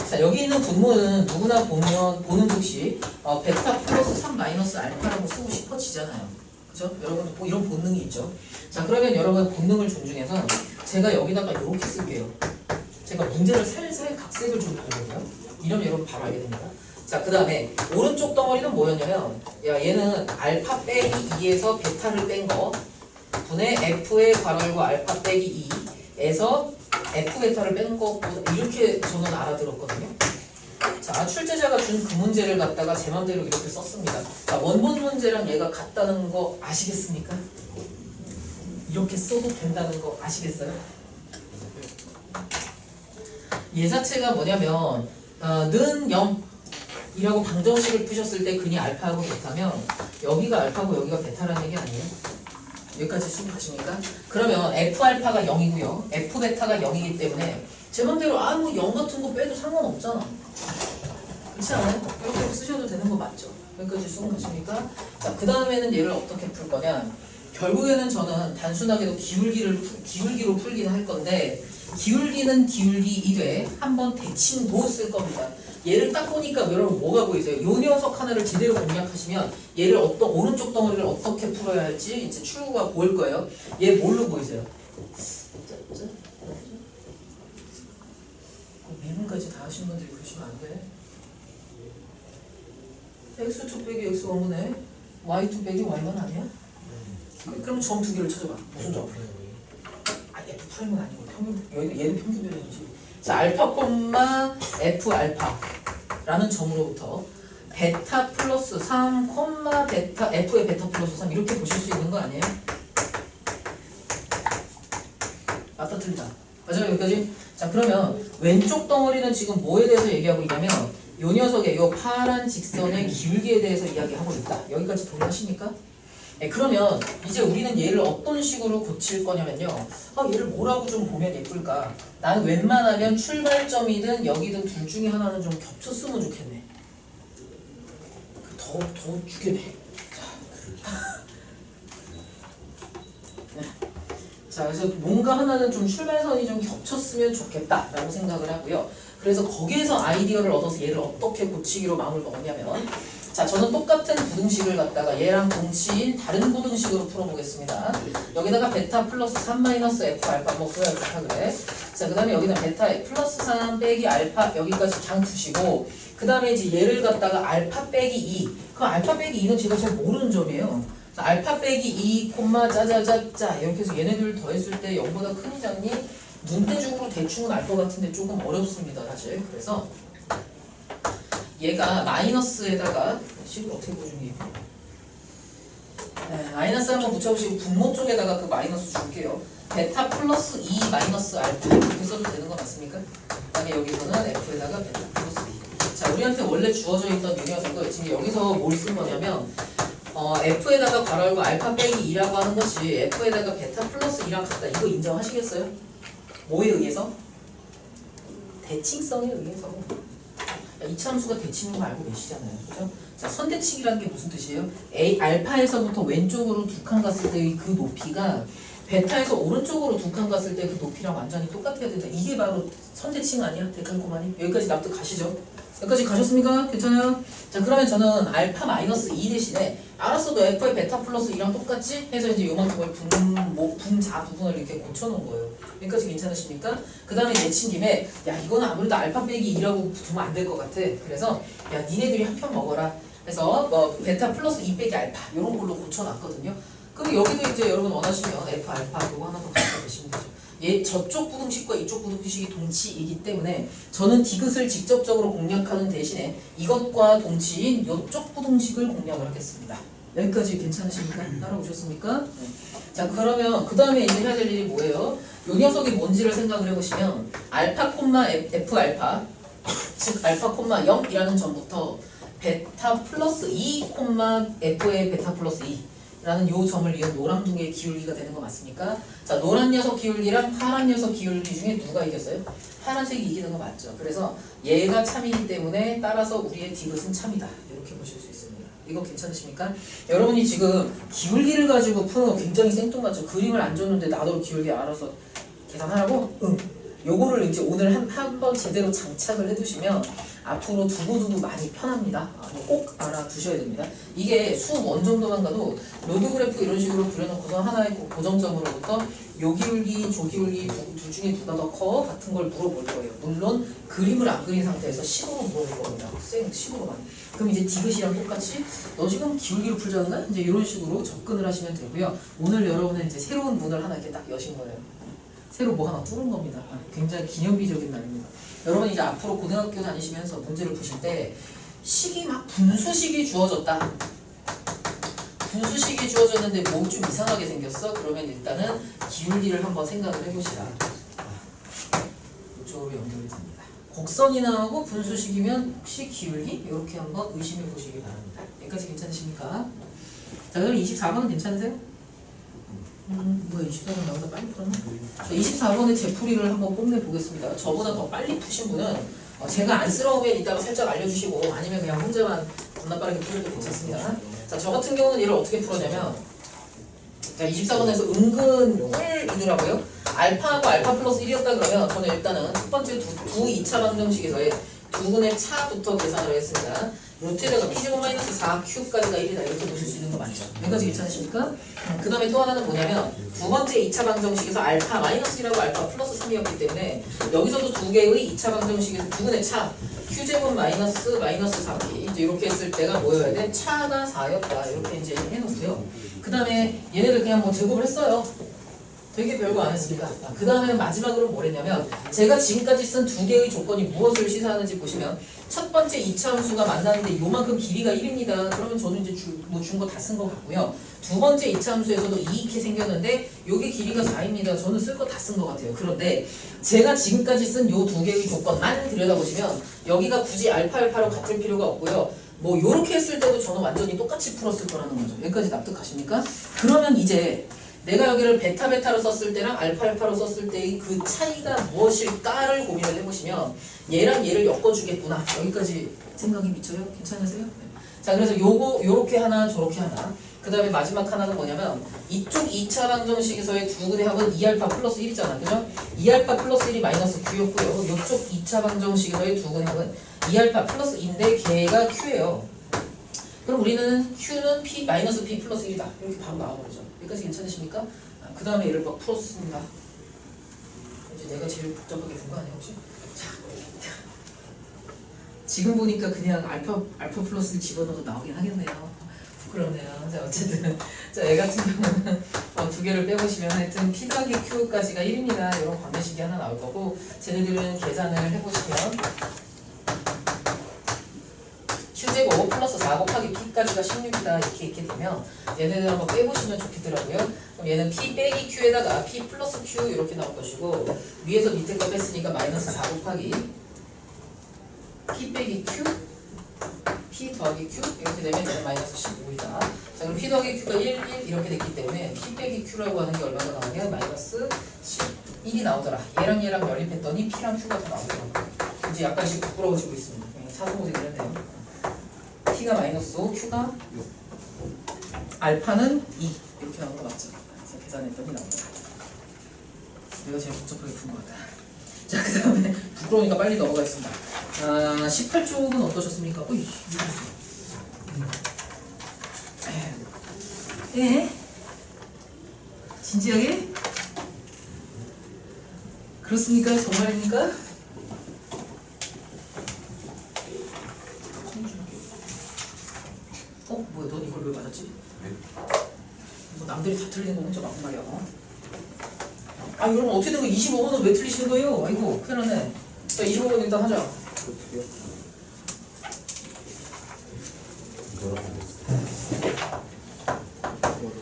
자 여기 있는 분모는 누구나 보는 듯이 베타 플러스 3 마이너스 알파라고 쓰고 싶어지잖아요. 그죠? 여러분 이런 본능이 있죠. 자 그러면 여러분 본능을 존중해서 제가 여기다가 이렇게 쓸게요. 제가 문제를 살살 각색을 좀 하려고요. 이러면 여러분 바로 알게 됩니다. 자 그 다음에 오른쪽 덩어리는 뭐였냐면 야 얘는 알파 빼기 2에서 베타를 뺀 거 분의 f의 괄호 알파 빼기 2에서 f 베타를 뺀 거 이렇게 저는 알아들었거든요. 자 출제자가 준 그 문제를 갖다가 제 맘대로 이렇게 썼습니다. 자 원본 문제랑 얘가 같다는 거 아시겠습니까? 이렇게 써도 된다는 거 아시겠어요? 얘 자체가 뭐냐면 는 0이라고 방정식을 푸셨을 때 근이 알파하고 베타면 여기가 알파고 여기가 베타라는 얘기 아니에요? 여기까지 수긍하십니까? 그러면 F알파가 0이고요. F베타가 0이기 때문에 제 맘대로 뭐 0 같은 거 빼도 상관없잖아. 그렇지 않아요? 이렇게 쓰셔도 되는 거 맞죠? 여기까지 수긍하십니까? 자, 그 다음에는 얘를 어떻게 풀 거냐? 결국에는 저는 단순하게도 기울기로 풀기는 할 건데 기울기는 기울기이되 한번 대칭도 쓸 겁니다. 얘를 딱 보니까 여러분 뭐가 보이세요? 요 녀석 하나를 제대로 공략하시면 얘를 오른쪽 덩어리를 어떻게 풀어야 할지 이제 출구가 보일 거예요. 얘 뭘로 보이세요? 미분까지 다 하신 분들이 그러시면 안 돼. x2 빼기 x1분의 y2 빼기 y1 아니야? 그럼 점 두 개를 찾아봐. 무슨 점? F 프라임은 아니고 얘는 평균 변형이지. 자, 알파 콤마 F 알파라는 점으로부터 베타 플러스 3 콤마 베타 F의 베타 플러스 3 이렇게 보실 수 있는 거 아니에요? 맞다 틀리다. 맞아요 여기까지? 자 그러면 왼쪽 덩어리는 지금 뭐에 대해서 얘기하고 있냐면 요 녀석의 요 파란 직선의 기울기에 대해서 이야기하고 있다. 여기까지 동의하십니까? 네, 그러면 이제 우리는 얘를 어떤 식으로 고칠 거냐면요. 얘를 뭐라고 좀 보면 예쁠까? 나는 웬만하면 출발점이든 여기든 둘 중에 하나는 좀 겹쳤으면 좋겠네. 더 죽여내. 자, 그래서 뭔가 하나는 좀 출발선이 좀 겹쳤으면 좋겠다라고 생각을 하고요. 그래서 거기에서 아이디어를 얻어서 얘를 어떻게 고치기로 마음을 먹었냐면 자, 저는 똑같은 부등식을 갖다가 얘랑 동치인 다른 부등식으로 풀어보겠습니다. 여기다가 베타 플러스 3 마이너스 F 알파 뭐 그래야 좋다 그래. 자, 그 다음에 여기는 베타 플러스 3 빼기 알파 여기까지 그냥 두시고 그 다음에 이제 얘를 갖다가 알파 빼기 2 그 알파 빼기 2는 제가 잘 모르는 점이에요. 자, 알파 빼기 2 콤마 짜자자짜 이렇게 해서 얘네들 더했을 때 0보다 크니 작니? 눈대중으로 대충은 알 것 같은데 조금 어렵습니다 사실. 그래서 얘가 마이너스에다가 식을 어떻게 보중해요? 네, 마이너스 한번 붙여보시고 분모 쪽에다가 그 마이너스 줄게요. 베타 플러스 2 마이너스 알파 이렇게 써도 되는 거 맞습니까? 그 다음에 여기서는 F에다가 베타 플러스 2. 자, 우리한테 원래 주어져 있던 이 녀석을 지금 여기서 뭘 쓴 거냐면 F에다가 괄호 열고 알파 빼기 2라고 하는 것이 F에다가 베타 플러스 2랑 같다. 이거 인정하시겠어요? 뭐에 의해서? 대칭성에 의해서. 이차함수가 대칭인 거 알고 계시잖아요. 그죠? 자, 선대칭이라는 게 무슨 뜻이에요? 알파에서부터 왼쪽으로 두 칸 갔을 때의 그 높이가 베타에서 오른쪽으로 두 칸 갔을 때 그 높이랑 완전히 똑같아야 된다. 이게 바로 선대칭 아니야? 대칸고만이? 여기까지 납득 가시죠? 여기까지 가셨습니까? 괜찮아요? 자, 그러면 저는 알파 마이너스 2 대신에 알았어도 F의 베타 플러스 2랑 똑같지? 해서 이제 요만큼을 분자 부분을 이렇게 고쳐놓은 거예요. 여기까지 괜찮으십니까? 그 다음에 내친 김에 야, 이거는 아무래도 알파 빼기 2라고 두면 안 될 것 같아. 그래서 야, 니네들이 한 편 먹어라. 그래서 베타 플러스 2 빼기 알파 요런 걸로 고쳐놨거든요. 그럼 여기도 이제 여러분 원하시면 F 알파 요거 하나 더 갖다 대시면 되죠. 저쪽 부등식과 이쪽 부등식이 동치이기 때문에 저는 디귿을 직접적으로 공략하는 대신에 이것과 동치인 이쪽 부등식을 공략을 하겠습니다. 여기까지 괜찮으십니까? 따라오셨습니까? 네. 자, 그러면 그 다음에 이제 해야 될 일이 뭐예요? 요 녀석이 뭔지를 생각을 해보시면 알파 콤마 F 알파 즉 알파 콤마 0이라는 점부터 베타 플러스 2 콤마 F의 베타 플러스 2 라는 요 점을 이은 노란둥이의 기울기가 되는 거 맞습니까? 자, 노란 녀석 기울기랑 파란 녀석 기울기 중에 누가 이겼어요? 파란색이 이기는 거 맞죠? 그래서 얘가 참이기 때문에 따라서 우리의 디귿은 참이다. 이렇게 보실 수 있습니다. 이거 괜찮으십니까? 여러분이 지금 기울기를 가지고 푸는 거 굉장히 생뚱맞죠? 그림을 안 줬는데 나도 기울기 알아서 계산하라고? 응. 요거를 이제 오늘 한 번 제대로 장착을 해두시면 앞으로 두고두고 많이 편합니다. 꼭 알아두셔야 됩니다. 이게 수업 원 정도만 가도 로드 그래프 이런 식으로 그려놓고서 하나의 고정점으로부터 요 기울기, 조 기울기 둘 중에 누가 더 커? 같은 걸 물어볼 거예요. 물론 그림을 안 그린 상태에서 식으로 물어볼 겁니다. 식으로만. 그럼 이제 디귿이랑 똑같이 너 지금 기울기로 풀자는가? 이제 이런 식으로 접근을 하시면 되고요. 오늘 여러분은 이제 새로운 문을 하나 이렇게 딱 여신 거예요. 새로 뭐 하나 뚫은 겁니다. 굉장히 기념비적인 날입니다. 여러분 이제 앞으로 고등학교 다니시면서 문제를 푸실 때 식이 막 분수식이 주어졌다. 분수식이 주어졌는데 뭐 좀 이상하게 생겼어? 그러면 일단은 기울기를 한번 생각을 해보시라. 이쪽으로 연결이 됩니다. 곡선이 나오고 분수식이면 혹시 기울기? 이렇게 한번 의심해 보시기 바랍니다. 여기까지 괜찮으십니까? 자, 그럼 24번은 괜찮으세요? 뭐야 24번 나보다 빨리 풀었나? 24번의 제풀이를 한번 뽐내보겠습니다. 저보다 더 빨리 푸신 분은 제가 안쓰러우면 이따가 살짝 알려주시고 아니면 그냥 혼자만 겁나 빠르게 풀어도 괜찮습니다. 자, 저 같은 경우는 얘를 어떻게 풀었냐면 자, 24번에서 은근 꿀이더라고요. 알파하고 알파 플러스 1이었다 그러면 저는 일단은 첫 번째 두 2차 방정식에서의 두분의 차부터 계산을 했습니다. 루트에다가 P제곱 마이너스 4Q까지가 1이다 이렇게 보실 수 있는 거 맞죠? 여기까지 괜찮으십니까? 그 다음에 또 하나는 뭐냐면 두 번째 2차 방정식에서 알파 마이너스 1하고 알파 플러스 3이었기 때문에 여기서도 두 개의 2차 방정식에서 두분의 차 Q제곱 마이너스 4P 이제 이렇게 했을 때가 뭐여야 돼? 차가 4였다 이렇게 이제 해놓고요. 그 다음에 얘네들 그냥 뭐 제곱을 했어요. 되게 별거 안 했습니다. 그 다음에 마지막으로 뭘 했냐면 제가 지금까지 쓴 두 개의 조건이 무엇을 시사하는지 보시면 첫 번째 2차 함수가 만나는데 요만큼 길이가 1입니다. 그러면 저는 이제 준 거 다 쓴 것 같고요. 두 번째 2차 함수에서도 이렇게 생겼는데 요게 길이가 4입니다. 저는 쓸 거 다 쓴 것 같아요. 그런데 제가 지금까지 쓴 요 두 개의 조건만 들여다보시면 여기가 굳이 알파로 같을 필요가 없고요. 뭐 요렇게 했을 때도 저는 완전히 똑같이 풀었을 거라는 거죠. 여기까지 납득하십니까? 그러면 이제 내가 여기를 베타로 썼을 때랑 알파로 썼을 때의 그 차이가 무엇일까를 고민을 해보시면 얘랑 얘를 엮어주겠구나. 여기까지 생각이 미쳐요? 괜찮으세요? 네. 자, 그래서 요렇게 하나 저렇게 하나 그 다음에 마지막 하나는 뭐냐면 이쪽 2차 방정식에서의 두근의 합은 2알파 플러스 1이잖아. 그죠? 2알파 플러스 1이 마이너스 Q였고요. 이쪽 2차 방정식에서의 두근의 합은 2알파 플러스 2인데 걔가 Q예요. 그럼 우리는 Q는 P 마이너스 P 플러스 1이다. 이렇게 바로 나와버리죠. 여기까지 괜찮으십니까? 그 다음에 얘를 막 풀었습니다. 이제 내가 제일 복잡하게 된 거 아니야 혹시? 자, 지금 보니까 그냥 알파 플러스를 집어넣어도 나오긴 하겠네요. 부끄럽네요. 자, 어쨌든 자, 얘 같은 경우는 두 개를 빼보시면 하여튼 P 더하기 Q까지가 1입니다. 이런 관계식이 하나 나올 거고 쟤네들은 계산을 해보시면 Q제곱 플러스 4 곱하기 P까지가 16이다 이렇게 되면 얘네들 한번 빼보시면 좋겠더라고요. 그럼 얘는 P 빼기 Q에다가 P 플러스 Q 이렇게 나올 것이고 위에서 밑에 거 뺐으니까 마이너스 4 곱하기 P 빼기 Q P 더하기 Q 이렇게 되면 얘는 마이너스 15이다. 자 그럼 P 더하기 Q가 1, 1 이렇게 됐기 때문에 P 빼기 Q라고 하는 게 얼마가 나오냐? 마이너스 11이 나오더라. 얘랑 연립했더니 P랑 Q가 더 나오더라. 이제 약간씩 부끄러워지고 있습니다. 사소고생을 했네요. P가 마이너스 5, Q가 6 알파는 2 이렇게 나오는 거 맞죠? 그래서 계산했더니 나온다. 내가 제일 복잡하게 푼 것 같다. 자, 그 다음에 부끄러우니까 빨리 넘어가겠습니다. 18쪽은 어떠셨습니까? 어이, 예? 진지하게? 그렇습니까? 정말입니까? 뭐야, 넌 이걸 왜 맞았지? 뭐 남들이 다 틀리는 거 혼자 맞고 말이야. 여러분 어떻게 된 거야? 25번은 왜 틀리시는 거예요? 아이고 큰일 났네. 자 25번 일단 하자.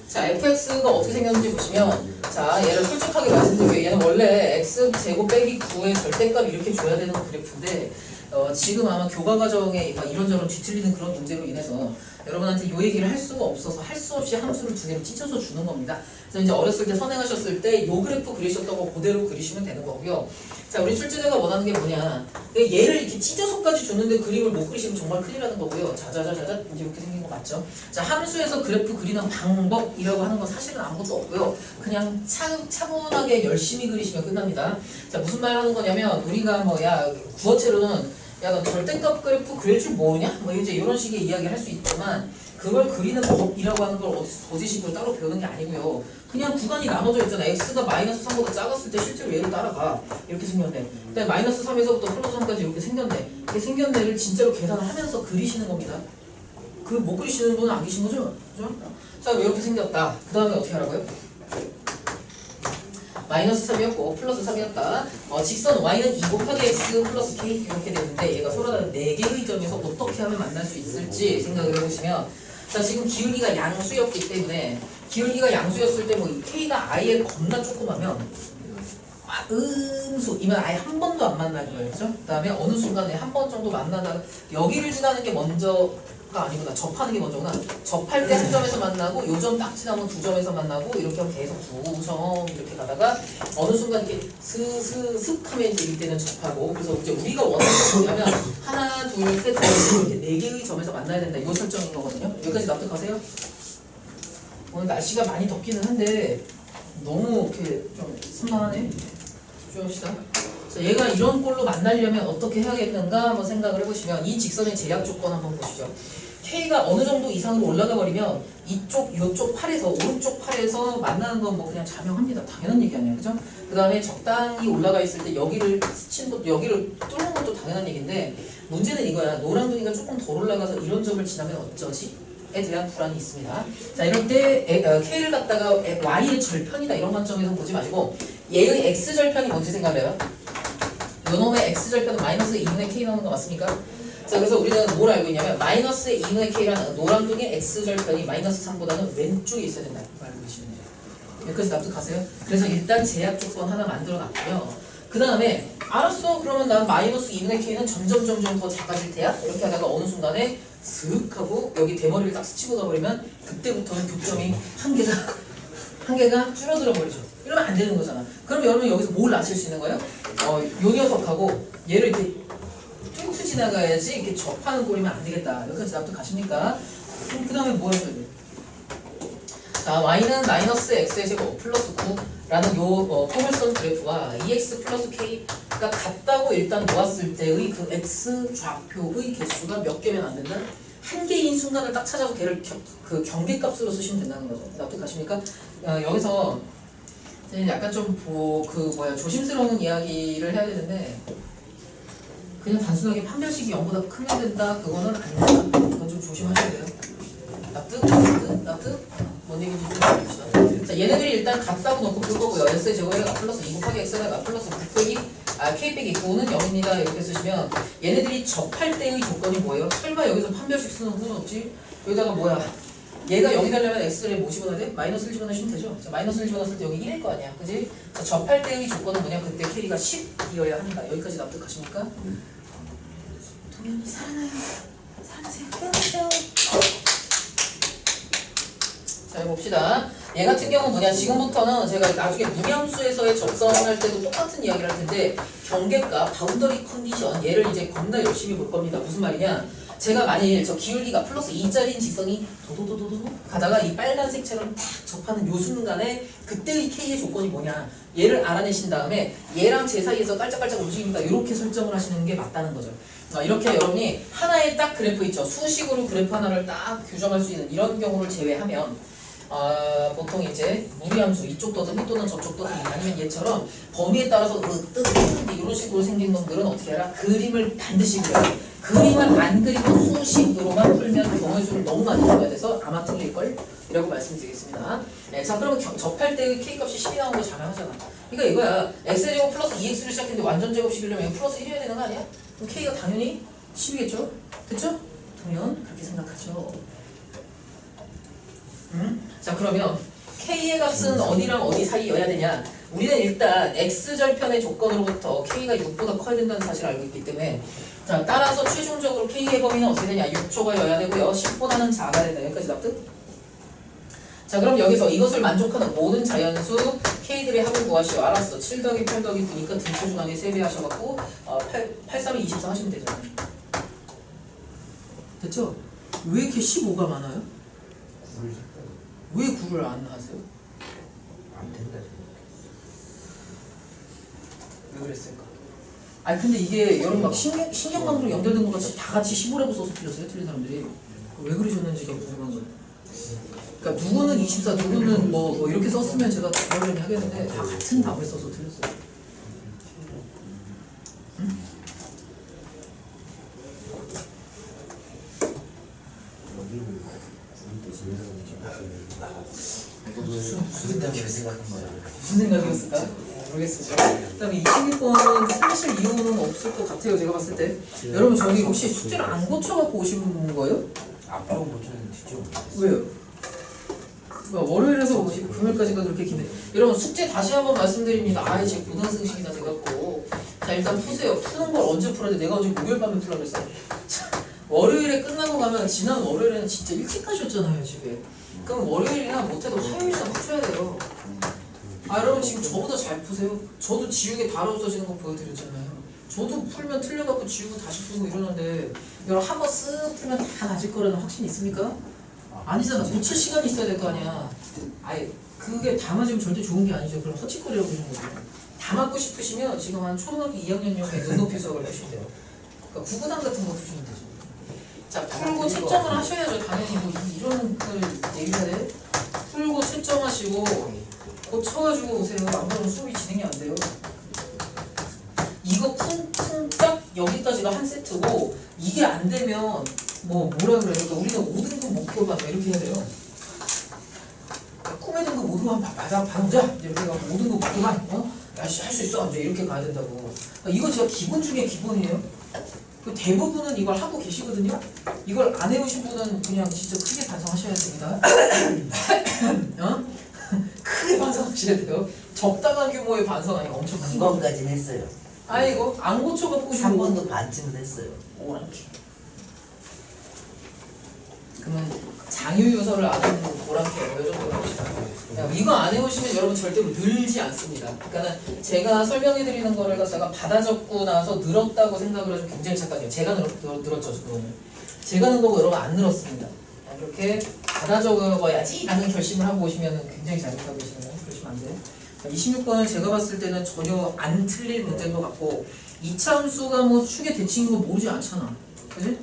자 fx가 어떻게 생겼는지 보시면 자 얘를 솔직하게 말씀드릴게요. 얘는 원래 x제곱 빼기 9의 절대값 이렇게 줘야 되는 그래프인데 지금 아마 교과 과정에 이런저런 뒤틀리는 그런 문제로 인해서 여러분한테 이 얘기를 할 수가 없어서 할 수 없이 함수를 두 개로 찢어서 주는 겁니다. 그래서 이제 어렸을 때 선행하셨을 때 이 그래프 그리셨던 거 그대로 그리시면 되는 거고요. 자, 우리 출제자가 원하는 게 뭐냐? 얘를 이렇게 찢어서까지 줬는데 그림을 못 그리시면 정말 큰일 나는 거고요. 자자자자자 이제 이렇게 생긴 거 맞죠? 자, 함수에서 그래프 그리는 방법이라고 하는 건 사실은 아무것도 없고요. 그냥 차분하게 열심히 그리시면 끝납니다. 자, 무슨 말 하는 거냐면 우리가 구어체로는 야, 너 절대값 그래프 그릴 줄 모르냐? 뭐 이제 이런 식의 이야기를 할 수 있지만 그걸 그리는 법이라고 하는 걸 어디서 거짓식으로 따로 배우는 게 아니고요. 그냥 구간이 나눠져 있잖아. x가 마이너스 3보다 작았을 때 실제로 얘를 따라가. 이렇게 생겼네. 그다음에 마이너스 3에서부터 플러스 3까지 이렇게 생겼네. 이렇게 생긴 애를 진짜로 계산을 하면서 그리시는 겁니다. 그 못 그리시는 분은 안 계신 거죠? 그죠? 자, 이렇게 생겼다. 그 다음에 어떻게 하라고요? 마이너스 3이었고 플러스 3이었다. 직선 y는 2 곱하기 x 플러스 k 이렇게 되는데 얘가 서로 다른 4개의 점에서 어떻게 하면 만날 수 있을지 생각을 해보시면 자 지금 기울기가 양수였기 때문에 기울기가 양수였을 때 뭐 k가 아예 겁나 조그마면 음수이면 아예 한 번도 안 만날 거예요. 그죠? 그 다음에 어느 순간에 한 번 정도 만나다가 여기를 지나는 게 먼저가 아니구나. 접하는 게 먼저구나. 접할 때 한 점에서 만나고 요 점 딱 지나면 두 점에서 만나고 이렇게 하면 계속 두 점 이렇게 가다가 어느 순간 이렇게 스스슥 하면 이제 이때는 접하고 그래서 이제 우리가 원하는 게 뭐냐면 하나, 둘, 셋, 넷 이렇게 4개의 점에서 만나야 된다. 이 설정인 거거든요. 여기까지 납득하세요? 오늘 날씨가 많이 덥기는 한데 너무 이렇게 좀 산만하네. 집중합시다. 자, 얘가 이런 꼴로 만나려면 어떻게 해야겠는가 한번 생각을 해보시면 이 직선의 제약 조건 한번 보시죠. K가 어느 정도 이상으로 올라가 버리면 이쪽 팔에서 오른쪽 팔에서 만나는 건 뭐 그냥 자명합니다. 당연한 얘기 아니에요, 그죠? 그 다음에 적당히 올라가 있을 때 여기를 스치는 것도 여기를 뚫는 것도 당연한 얘기인데 문제는 이거야. 노란둥이가 조금 덜 올라가서 이런 점을 지나면 어쩌지? 에 대한 불안이 있습니다. 자 이럴 때 K를 갖다가 Y의 절편이다 이런 관점에서 보지 마시고 얘의 X절편이 뭔지 생각해요. 요놈의 X절편은 마이너스 2분의 K 나오는 거 맞습니까? 자 그래서 우리는 뭘 알고 있냐면 마이너스 2분의 K라는 노란둥이 X절편이 마이너스 3보다는 왼쪽에 있어야 된다. 알고 계시면 돼요. 여기까지 납득하세요? 그래서 일단 제약 조건 하나 만들어 놨고요. 그 다음에 알았어 그러면 난 마이너스 2분의 K는 점점 더 작아질 테야? 이렇게 하다가 어느 순간에 슥 하고 여기 대머리를 딱 스치고 가버리면 그때부터는 교점이 한 개가 줄어들어 버리죠. 이러면 안 되는 거잖아. 그럼 여러분 여기서 뭘 아실 수 있는 거예요? 요 녀석하고 얘를 이렇게 쭉 지나가야지 이렇게 접하는 꼴이면 안 되겠다. 여기까지 납득하십니까? 그럼 그 다음에 뭐 해줘야 돼? 자, y는 마이너스 x의 제곱 플러스 9라는 요 포물선 그래프와 2x 플러스 k가 같다고 일단 놓았을 때의 그 x 좌표의 개수가 몇 개면 안 된다? 한 개인 순간을 딱 찾아서 걔를 그 경계값으로 쓰시면 된다는 거죠. 납득하십니까? 여기서 약간 좀 조심스러운 이야기를 해야 되는데 그냥 단순하게 판별식이 0보다 크면 된다 그거는 아닙니다. 그건 좀 조심하셔야 돼요. 납득? 뭔 얘기인지 좀 봅시다. 자, 얘네들이 일단 같다고 놓고 풀 거고요. x의 제곱에다가 플러스 2 곱하기 x에다가 플러스 9 빼기 k 빼기 9는 0입니다. 이렇게 쓰시면 얘네들이 접할 때의 조건이 뭐예요? 설마 여기서 판별식 쓰는 후는 없지? 여기다가 뭐야? 얘가 0이 되려면 x를 뭐 집어넣어야 돼? 마이너스를 집어넣으시면 되죠. 자, 마이너스를 집어넣었을 때 여기 1일 거 아니야. 그지? 자, 접할 때의 조건은 뭐냐? 그때 k가 10이어야 합니다. 여기까지 납득하십니까? 동현이 살아나요. 살아나세요. 깨어나세요. 자, 봅시다. 얘 같은 경우는 뭐냐, 지금부터는 제가 나중에 무리함수에서의 접선할 때도 똑같은 이야기를 할 텐데 경계값, 바운더리 컨디션 얘를 이제 겁나 열심히 볼 겁니다. 무슨 말이냐, 제가 만일 저 기울기가 플러스 2짜리인 직선이 도도도도도 가다가 이 빨간색처럼 탁 접하는 요 순간에 그때의 K의 조건이 뭐냐, 얘를 알아내신 다음에 얘랑 제 사이에서 깔짝깔짝 움직인다, 이렇게 설정을 하시는 게 맞다는 거죠. 이렇게 여러분이 하나의 딱 그래프 있죠. 수식으로 그래프 하나를 딱 규정할 수 있는 이런 경우를 제외하면 보통 이제 무리함수 이쪽 더듬이 또는 저쪽 더듬이 아니면 얘처럼 범위에 따라서 뜨는데 이런 식으로 생긴 놈들은 어떻게 해라? 그림을 반드시 그려요. 그림을 안 그리고 수식으로만 풀면 경우의 수를 너무 많이 잡아야 돼서 아마 틀릴걸? 이라고 말씀드리겠습니다. 네, 자, 그러면 접할 때 K값이 10이 나오는 거 자랑하잖아. 그러니까 이거야. X제곱 플러스 2X를 시작했는데 완전 제곱식이려면 플러스 1이어야 되는 거 아니야? 그럼 K가 당연히 10이겠죠? 됐죠? 당연 그렇게 생각하죠. 자, 그러면 K의 값은 어디랑 어디 사이여야 되냐? 우리는 일단 X절편의 조건으로부터 K가 6보다 커야 된다는 사실을 알고 있기 때문에, 자, 따라서 최종적으로 K의 범위는 어떻게 되냐? 6초가여야 되고요. 10보다는 작아야 된다. 여기까지 납득? 자, 그럼 여기서 이것을 만족하는 모든 자연수 K들의 합을 구하시오. 알았어. 7 더하기 8 더하기 9니까 등차 중앙에 3배 하셔갖고 8, 3이 24 하시면 되잖아요. 됐죠? 왜 이렇게 15가 많아요? 왜 9를 안 하세요? 안 된다. 왜 그랬을까? 아니 근데 이게 여러분 막 신경망으로 연결된 것 같이 다 같이 15라고 써서 틀렸어요. 틀린 사람들이. 왜 그러셨는지가 궁금한 거예요. 그러니까 누구는 24, 누구는 뭐 이렇게 썼으면 제가 그러려니 하겠는데 다 같은 답을 써서 틀렸어요. 응? 무슨 생각이었을까? 모르겠습니다. 그 다음에 22번은 사실 이유는 없을 것 같아요. 제가 봤을 때. 여러분 저기 혹시 숙제를 안 고쳐갖고 오신 거예요? 앞쪽은 못 쳤는데 뒤쪽은 못했어. 왜요? 그러니까 월요일에서 오시고 금요일까지가 그렇게 기네. 여러분 숙제 다시 한번 말씀드립니다. 아예 제 고등승식이나 돼갖고. 자, 일단 푸세요. 푸는 걸 언제 풀어야 돼? 내가 어제 목요일 밤에 풀라고 했어요. 월요일에 끝나고 가면 지난 월요일에는 진짜 일찍 가셨잖아요, 집에. 그럼 월요일이나 못해도 화요일이나 푸셔야 돼요. 여러분 지금 저보다 잘 푸세요. 저도 지우개 다 없어지는 거 보여드렸잖아요. 저도 풀면 틀려갖고 지우고 다시 풀고 이러는데 여러분 한번 쓱 풀면 다 맞을 거라는 확신이 있습니까? 아니잖아. 고칠 시간이 있어야 될 거 아니야. 아예 그게 다 맞으면 절대 좋은 게 아니죠. 그럼 허치거리라고 그러는 거죠. 다 맞고 싶으시면 지금 한 초등학교 2학년용의 눈높이 수업을 하시면 돼요. 그러니까 구구단 같은 거 푸시면 되죠. 자, 풀고 채점을 하셔야죠. 당연히 뭐 이런 걸 얘기해야 돼. 풀고 채점하시고 고쳐가지고 오세요. 안 그러면 수업이 진행이 안 돼요. 이거 쿵쿵 여기까지가 한 세트고 이게 안 되면 뭐라 그래요? 그러니까 우리는 5등급 목표만 이렇게 해야 돼요. 꿈의 등급 5등급 맞아 봐보자. 이렇게 해서 5등급 목표만 할 수 있어. 이제 이렇게 가야 된다고. 그러니까 이거 제가 기본 중에 기본이에요. 대부분은 이걸 하고 계시거든요. 이걸 안 해오신 분은 그냥 진짜 크게 반성하셔야 됩니다. 크게 반성하셔야 돼요. 적당한 규모의 반성 아니고 엄청 큰 거. 2번까지는 했어요. 아이고 안 고쳐갖고 오시면 3번도 반쯤은 했어요. 오랑캐. 그러면 장유유서를 아는 오랑캐예요. 이 정도로 합시다. 이거 안 해오시면 여러분 절대로 늘지 않습니다. 그러니까 제가 설명해드리는 거를 갖다가 받아 적고 나서 늘었다고 생각을 하시면 굉장히 착각이에요. 제가 늘었죠, 그거는. 제가 는 거고 여러분 안 늘었습니다. 이렇게 받아 적어야지 라는 결심을 하고 오시면 굉장히 잘못하고 계시는 거예요. 그러시면 안 돼요. 26번은 제가 봤을 때는 전혀 안 틀릴 문제인 것 같고 이차함수가 뭐 축의 대칭인 거 모르지 않잖아. 그지?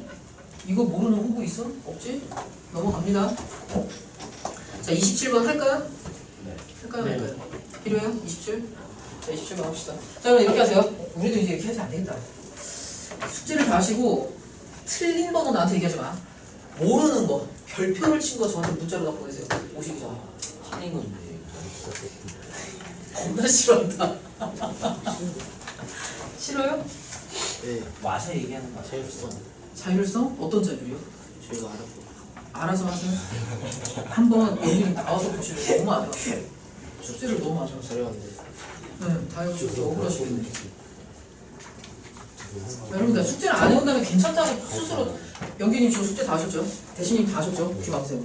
이거 모르는 후보 있어? 없지? 넘어갑니다. 자, 27번 할까요? 네. 할까요? 할까요? 필요해요? 27? 자, 27번 합시다. 자, 그럼 이렇게 하세요. 우리도 이제 이렇게 하지 안 되겠다. 숙제를 다 하시고 틀린 번호 나한테 얘기하지 마. 모르는 거, 별표를 친 거 저한테 문자로 갖고 계세요. 오시기 전에. 틀린 건데. 겁나 싫어한다. 싫어요? 네. 와서 얘기하는 거 자율성. 자율성? 어떤 자율이요? 저희가 알았고. 알아서 하세요. 한번 여기 나와서 보시면 너무 안 해왔어요. 숙제를 너무 안 해왔어요. 어려운데. 네, 다 해오시고 억울하시겠네. 여러분들 숙제를 안 해온다면 괜찮다고 스스로 연기님 지금 숙제 다 하셨죠? 대신님 다 하셨죠? 귀 막으세요.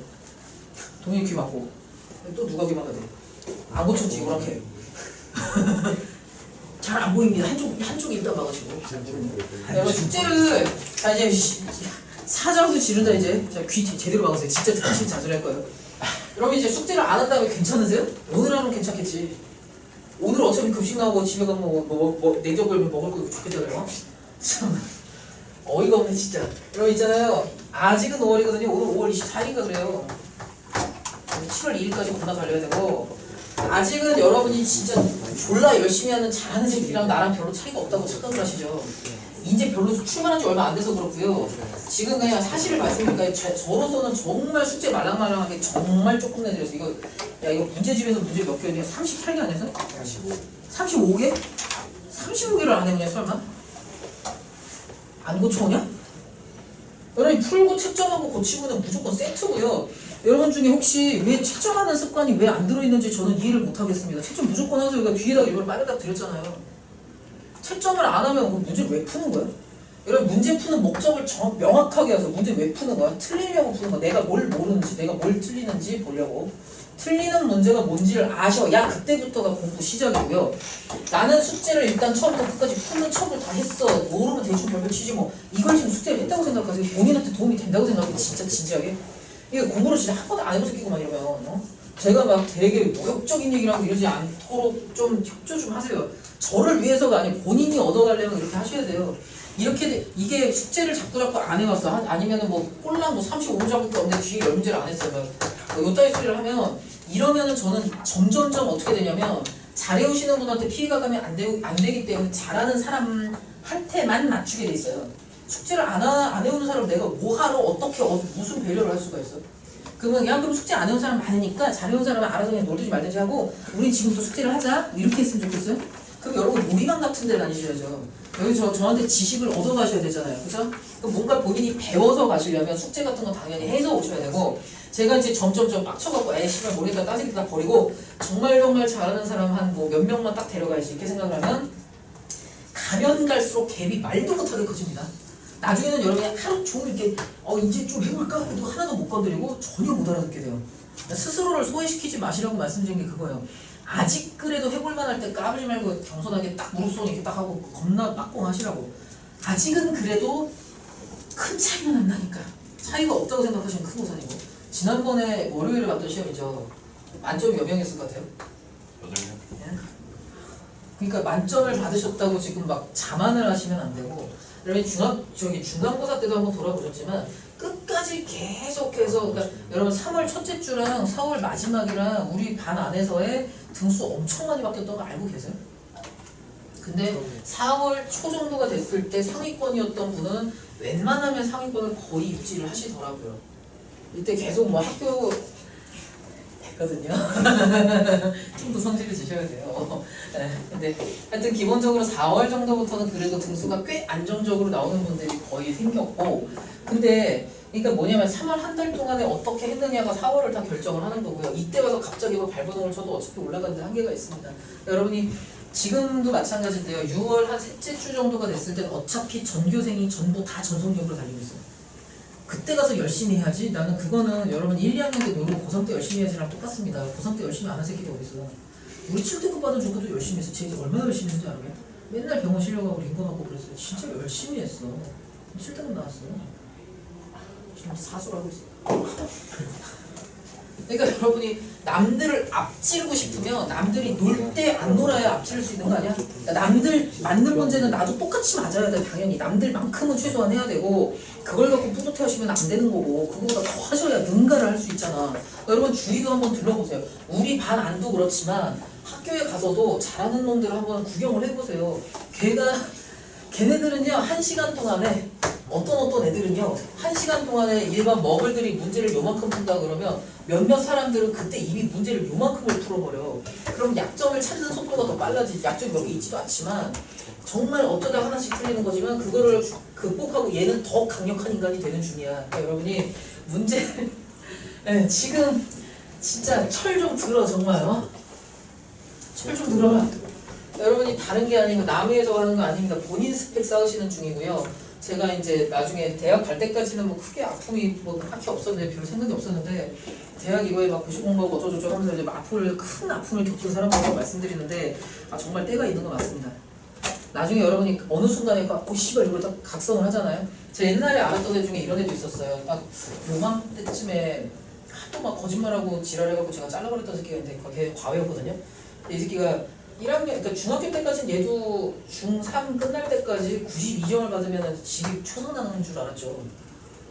동현이 귀 막고 또 누가 귀 막아야 돼? 안 고쳤지 이렇게 잘 안 보입니다. 한쪽이 일단 막으시고 여러분 숙제를 자 이제 사자도 지른다 이제 자 귀 제대로 막으세요. 진짜 다시 자절할 거예요. 여러분 이제 숙제를 안 한다면 괜찮으세요? 오늘 하면 괜찮겠지. 오늘 어차피 급식 나오고 집에 가면 내적 걸면 먹을 거 좋겠다 그래요. 참 어이가 없네 진짜. 여러분 있잖아요. 아직은 5월이거든요. 오늘 5월 24일인가 그래요. 7월 2일까지 겁나 달려야 되고 아직은 여러분이 진짜 졸라 열심히 하는 잘하는 새끼랑 나랑 별로 차이가 없다고 착각을 하시죠. 이제 별로 출발한 지 얼마 안 돼서 그렇고요. 지금 그냥 사실을 말씀드리니까 저로서는 정말 숙제 말랑말랑하게 정말 조금 내드렸어요. 이거 문제집에서 문제 몇 개였냐? 38개 안 해서? 35개? 35개를 안 해 그냥 설마? 안 고쳐오냐? 여러분 풀고 채점하고 고치고는 무조건 세트고요. 여러분 중에 혹시 왜 채점하는 습관이 왜 안 들어있는지 저는 이해를 못하겠습니다. 채점 무조건 하세요. 그러니까 뒤에다가 이걸 빨갛게 드렸잖아요. 채점을 안 하면 그 문제를 왜 푸는 거야? 여러분 문제 푸는 목적을 명확하게 해서 문제 왜 푸는 거야? 틀리려고 푸는 거야. 내가 뭘 모르는지 내가 뭘 틀리는지 보려고. 틀리는 문제가 뭔지를 아셔야 그때부터가 공부 시작이고요. 나는 숙제를 일단 처음부터 끝까지 푸는 척을 다 했어. 모르면 대충 별별 치지 뭐. 이걸 지금 숙제를 했다고 생각하세요? 본인한테 도움이 된다고 생각해? 진짜 진지하게? 이게 공부를 진짜 한 번도 안 해본 새끼고 막 이러면 제가 막 되게 모욕적인 얘기를 하고 이러지 않도록 좀 협조 좀 하세요. 저를 위해서가 아니고 본인이 얻어가려면 이렇게 하셔야 돼요. 이렇게 이게 숙제를 자꾸 안 해왔어. 아니면은 뭐 꼴랑 뭐 35문제밖에 없는데 뒤에 10문제를 안 했어요. 요따위 소리를 하면 이러면은 저는 점점점 어떻게 되냐면 잘해오시는 분한테 피해가 가면 안 되기 때문에 잘하는 사람한테만 맞추게 돼 있어요. 숙제를 안 해오는 사람 내가 뭐하러 어떻게 무슨 배려를 할 수가 있어? 그러면 야 그럼 숙제 안 해온 사람 많으니까 잘해온 사람은 알아서 그냥 놀든지 말든지 하고 우린 지금부터 숙제를 하자 이렇게 했으면 좋겠어요? 그럼 여러분 놀이방 같은 데 다니셔야죠. 여기 저한테 지식을 얻어가셔야 되잖아요. 그죠? 그럼 뭔가 본인이 배워서 가시려면 숙제 같은 거 당연히 해서 오셔야 되고 제가 이제 점점점 빡쳐갖고 에이 씨발 모르니까 따지기 다 버리고 정말 잘하는 사람 한 뭐 몇 명만 딱 데려가야지 이렇게 생각을 하면 가면 갈수록 갭이 말도 못하게 커집니다. 나중에는 여러분이 하루 종일 이렇게 이제 좀 해볼까 해도 하나도 못 건드리고 전혀 못 알아듣게 돼요. 스스로를 소외시키지 마시라고 말씀드린 게 그거예요. 아직 그래도 해볼만 할 때 까불지 말고 겸손하게 딱 무릎 손 이렇게 딱 하고 겁나 빡공 하시라고. 아직은 그래도 큰 차이는 안 나니까. 차이가 없다고 생각하시면 큰 고산이고. 지난번에 월요일에 봤던 시험이죠. 만점이 몇 명이었을 것 같아요? 8명. 그러니까 만점을 받으셨다고 지금 막 자만을 하시면 안 되고 여러분 중간고사 때도 한번 돌아보셨지만 끝까지 계속해서 그러니까 여러분 3월 첫째 주랑 4월 마지막이랑 우리 반 안에서의 등수 엄청 많이 바뀌었던 거 알고 계세요? 근데 4월 초 정도가 됐을 때 상위권이었던 분은 웬만하면 상위권을 거의 유지를 하시더라고요. 이때 계속 뭐 학교 했거든요. 좀 더 성질을 지셔야 돼요. 네, 근데 하여튼 기본적으로 4월 정도부터는 그래도 등수가 꽤 안정적으로 나오는 분들이 거의 생겼고 근데 그러니까 뭐냐면 3월 한 달 동안에 어떻게 했느냐가 4월을 다 결정을 하는 거고요. 이때 와서 갑자기 뭐 발버둥을 쳐도 어차피 올라가는데 한계가 있습니다. 여러분이 지금도 마찬가지인데요. 6월 한 셋째 주 정도가 됐을 때는 어차피 전교생이 전부 다 전성적으로 달리고 있어요. 그때 가서 열심히 해야지. 나는 그거는 여러분 1, 2학년 때 놀고 고3 때 열심히 해야지랑 똑같습니다. 고3 때 열심히 안 한 새끼도 어딨어. 우리 7등급 받은 조카도 열심히 했어. 쟤 얼마나 열심히 했는지 알아요? 맨날 병원 실려가고 링거 맞고 그랬어요. 진짜 열심히 했어. 7등급 나왔어. 지금 사수를 하고 있어. 그러니까 여러분이 남들을 앞지르고 싶으면 남들이 놀 때 안 놀아야 앞지를 수 있는 거 아니야? 그러니까 남들 맞는 문제는 나도 똑같이 맞아야 돼. 당연히 남들만큼은 최소한 해야 되고 그걸 갖고 뿌듯해 하시면 안 되는 거고 그거보다 더 하셔야 능가를 할 수 있잖아. 그러니까 여러분 주위도 한번 둘러보세요. 우리 반 안도 그렇지만 학교에 가서도 잘하는 놈들을 한번 구경을 해보세요. 걔네들은요 1시간 동안에 어떤 애들은요 1시간 동안에 일반 머글들이 문제를 요만큼 푼다 그러면 몇몇 사람들은 그때 이미 문제를 요만큼을 풀어버려. 그럼 약점을 찾는 속도가 더 빨라지지. 약점이 몇 개 있지도 않지만 정말 어쩌다 하나씩 틀리는 거지만 그거를 극복하고 얘는 더 강력한 인간이 되는 중이야. 그러니까 여러분이 문제를 지금 진짜 철 좀 들어 정말 철 좀 들어라. 여러분이 다른 게 아니고 남의에서 하는 거 아닙니다. 본인 스펙 쌓으시는 중이고요. 제가 이제 나중에 대학 갈 때까지는 뭐 크게 아픔이 뭐 딱히 없었는데 별 생각이 없었는데 대학 이거에 막 고시 공부하고 어쩌고저쩌고 하면서 이제 큰 아픔을 겪은 사람들하고 말씀드리는데 아 정말 때가 있는 거 맞습니다. 나중에 여러분이 어느 순간에 씨발 이걸 딱 각성을 하잖아요. 제가 옛날에 알았던 애 중에 이런 애도 있었어요. 딱 요맘때쯤에 하도 막 거짓말하고 지랄해갖고 제가 잘라버렸던 새끼가 있는데 걔 과외였거든요. 이 새끼가 1학년, 그러니까 중학교 때까지는 얘도 중3 끝날 때까지 92점을 받으면 지금 초선하는 줄 알았죠.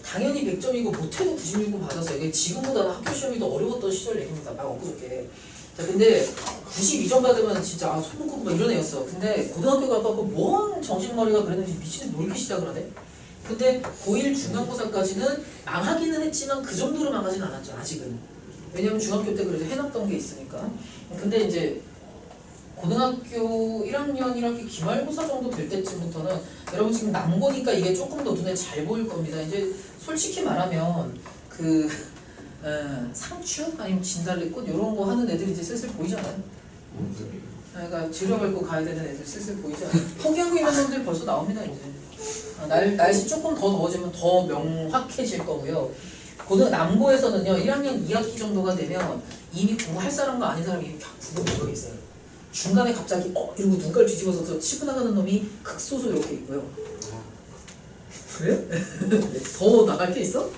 당연히 100점이고 못해도 96점 받았어요. 이게 지금보다는 학교 시험이 더 어려웠던 시절 얘기입니다. 막 엊그저께. 자, 근데 92점 받으면 진짜 아, 소문 끄고 막 이런 애였어. 근데 고등학교 가고 뭔 정신머리가 그랬는지 미친듯이 놀기 시작을 하네. 근데 고1 중간고사까지는 망하기는 했지만 그 정도로 망하진 않았죠. 아직은. 왜냐면 중학교 때 그래도 해놨던 게 있으니까. 근데 이제 고등학교 1학년 1학기 기말고사 정도 될 때쯤부터는 여러분 지금 남고니까 이게 조금 더 눈에 잘 보일 겁니다. 이제 솔직히 말하면 그 상추 아니면 진달래꽃 이런 거 하는 애들이 이제 슬슬 보이잖아요. 그러니까 들여밟고 가야 되는 애들 슬슬 보이잖아요. 포기하고 있는 놈들 벌써 나옵니다 이제. 날씨 조금 더 더워지면 더 명확해질 거고요. 남고에서는요 1학년 2학기 정도가 되면 이미 공부할 사람과 아닌 사람이 이미 구분이 되어 있어요. 중간에 갑자기 이러고 눈깔 뒤집어서 치고 나가는 놈이 극소수 이렇게 있고요. 그래요? 더 나갈 게 있어?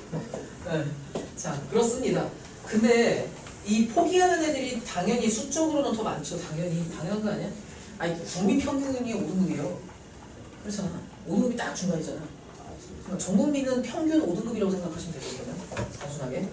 네. 자 그렇습니다. 근데 이 포기하는 애들이 당연히 수적으로는 더 많죠. 당연한 거 아니야? 아니 국민 평균이 5등급이에요. 그렇잖아. 5등급이 딱 중간이잖아. 그러니까 전 국민은 평균 5등급이라고 생각하시면 되거든요. 단순하게.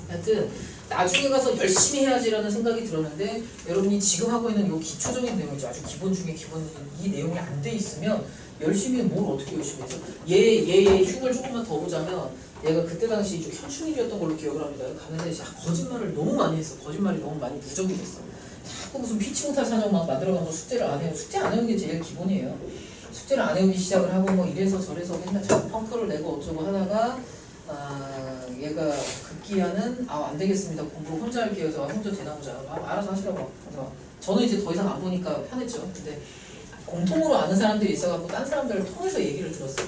하여튼 나중에 가서 열심히 해야지라는 생각이 들었는데 여러분이 지금 하고 있는 이 기초적인 내용이죠. 아주 기본 중에 기본인 이 내용이 안 돼 있으면 열심히 뭘 어떻게 열심히 해서 얘의 흉을 조금만 더 보자면 얘가 그때 당시 좀 현충일이었던 걸로 기억을 합니다. 가는데 거짓말을 너무 많이 했어. 거짓말이 너무 많이 누적이 됐어. 자꾸 무슨 피치 못할 사정 막 만들어가면서 숙제를 안 해요. 숙제 안 해오는 게 제일 기본이에요. 숙제를 안 해오기 시작을 하고 뭐 이래서 저래서 맨날 자꾸 펑크를 내고 어쩌고 하다가 얘가 급기야는 안 되겠습니다. 공부 혼자 할게요. 해서 혼자 되나보자. 알아서 하시라고. 그래서 저는 이제 더 이상 안 보니까 편했죠. 근데 공통으로 아는 사람들이 있어갖고 딴 사람들을 통해서 얘기를 들었어요.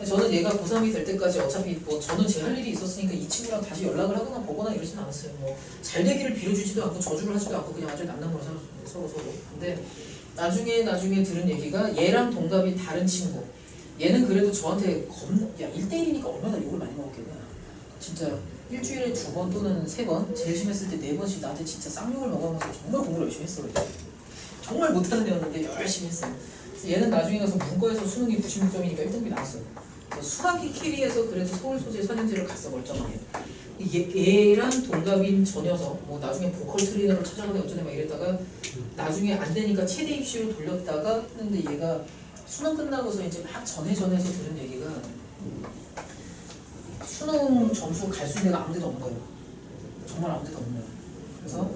저는 얘가 고3이 될 때까지 어차피 뭐 저는 제 할 일이 있었으니까 이 친구랑 다시 연락을 하거나 보거나 이러진 않았어요. 뭐 잘 되기를 빌어주지도 않고 저주를 하지도 않고 그냥 아주 남남으로 살았어요. 서로. 근데 나중에 들은 얘기가 얘랑 동갑인 다른 친구. 얘는 그래도 저한테 1대1이니까 얼마나 욕을 많이 먹었겠냐. 진짜 일주일에 2번 또는 3번, 제일 심했을 때 4번씩 나한테 진짜 쌍욕을 먹으면서 정말 공부를 열심히 했어. 정말 못하는 애였는데 열심히 했어요. 얘는 나중에 가서 문과에서 수능이 96점이니까 1등급이 나왔어요. 수학이 캐리해서 그래도 서울 소재 4년제를 갔어 멀쩡하게. 얘랑 동갑인 저 녀석, 뭐 나중에 보컬 트레이너를 찾아가네 어쩌네 막 이랬다가 나중에 안 되니까 체대 입시로 돌렸다가 했는데 얘가 수능 끝나고서 이제 막 전해서 들은 얘기가 수능 점수 갈 수 있는 데가 아무 데도 없는 거예요. 정말 아무 데도 없는 거예요. 그래서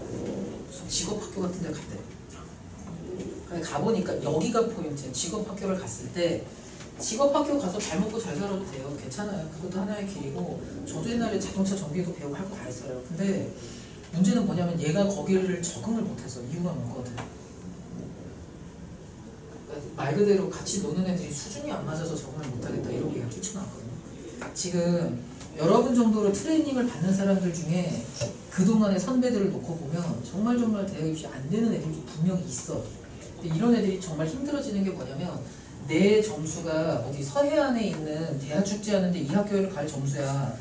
직업학교 같은 데 갔대. 가보니까 여기가 포인트예요. 직업학교를 갔을 때 직업학교 가서 잘 먹고 잘 살아도 돼요. 괜찮아요. 그것도 하나의 길이고 저도 옛날에 자동차 정비도 배우고 할 거 다 했어요. 근데 문제는 뭐냐면 얘가 거기를 적응을 못해서 이유가 뭐거든. 말 그대로 같이 노는 애들이 수준이 안 맞아서 적응을 못하겠다 이런 얘기가 쫓아나왔거든요. 지금 여러분 정도로 트레이닝을 받는 사람들 중에 그동안의 선배들을 놓고 보면 정말 대학 입시 안 되는 애들도 분명히 있어. 근데 이런 애들이 정말 힘들어지는 게 뭐냐면 내 점수가 어디 서해안에 있는 대학 축제하는데 이 학교를 갈 점수야.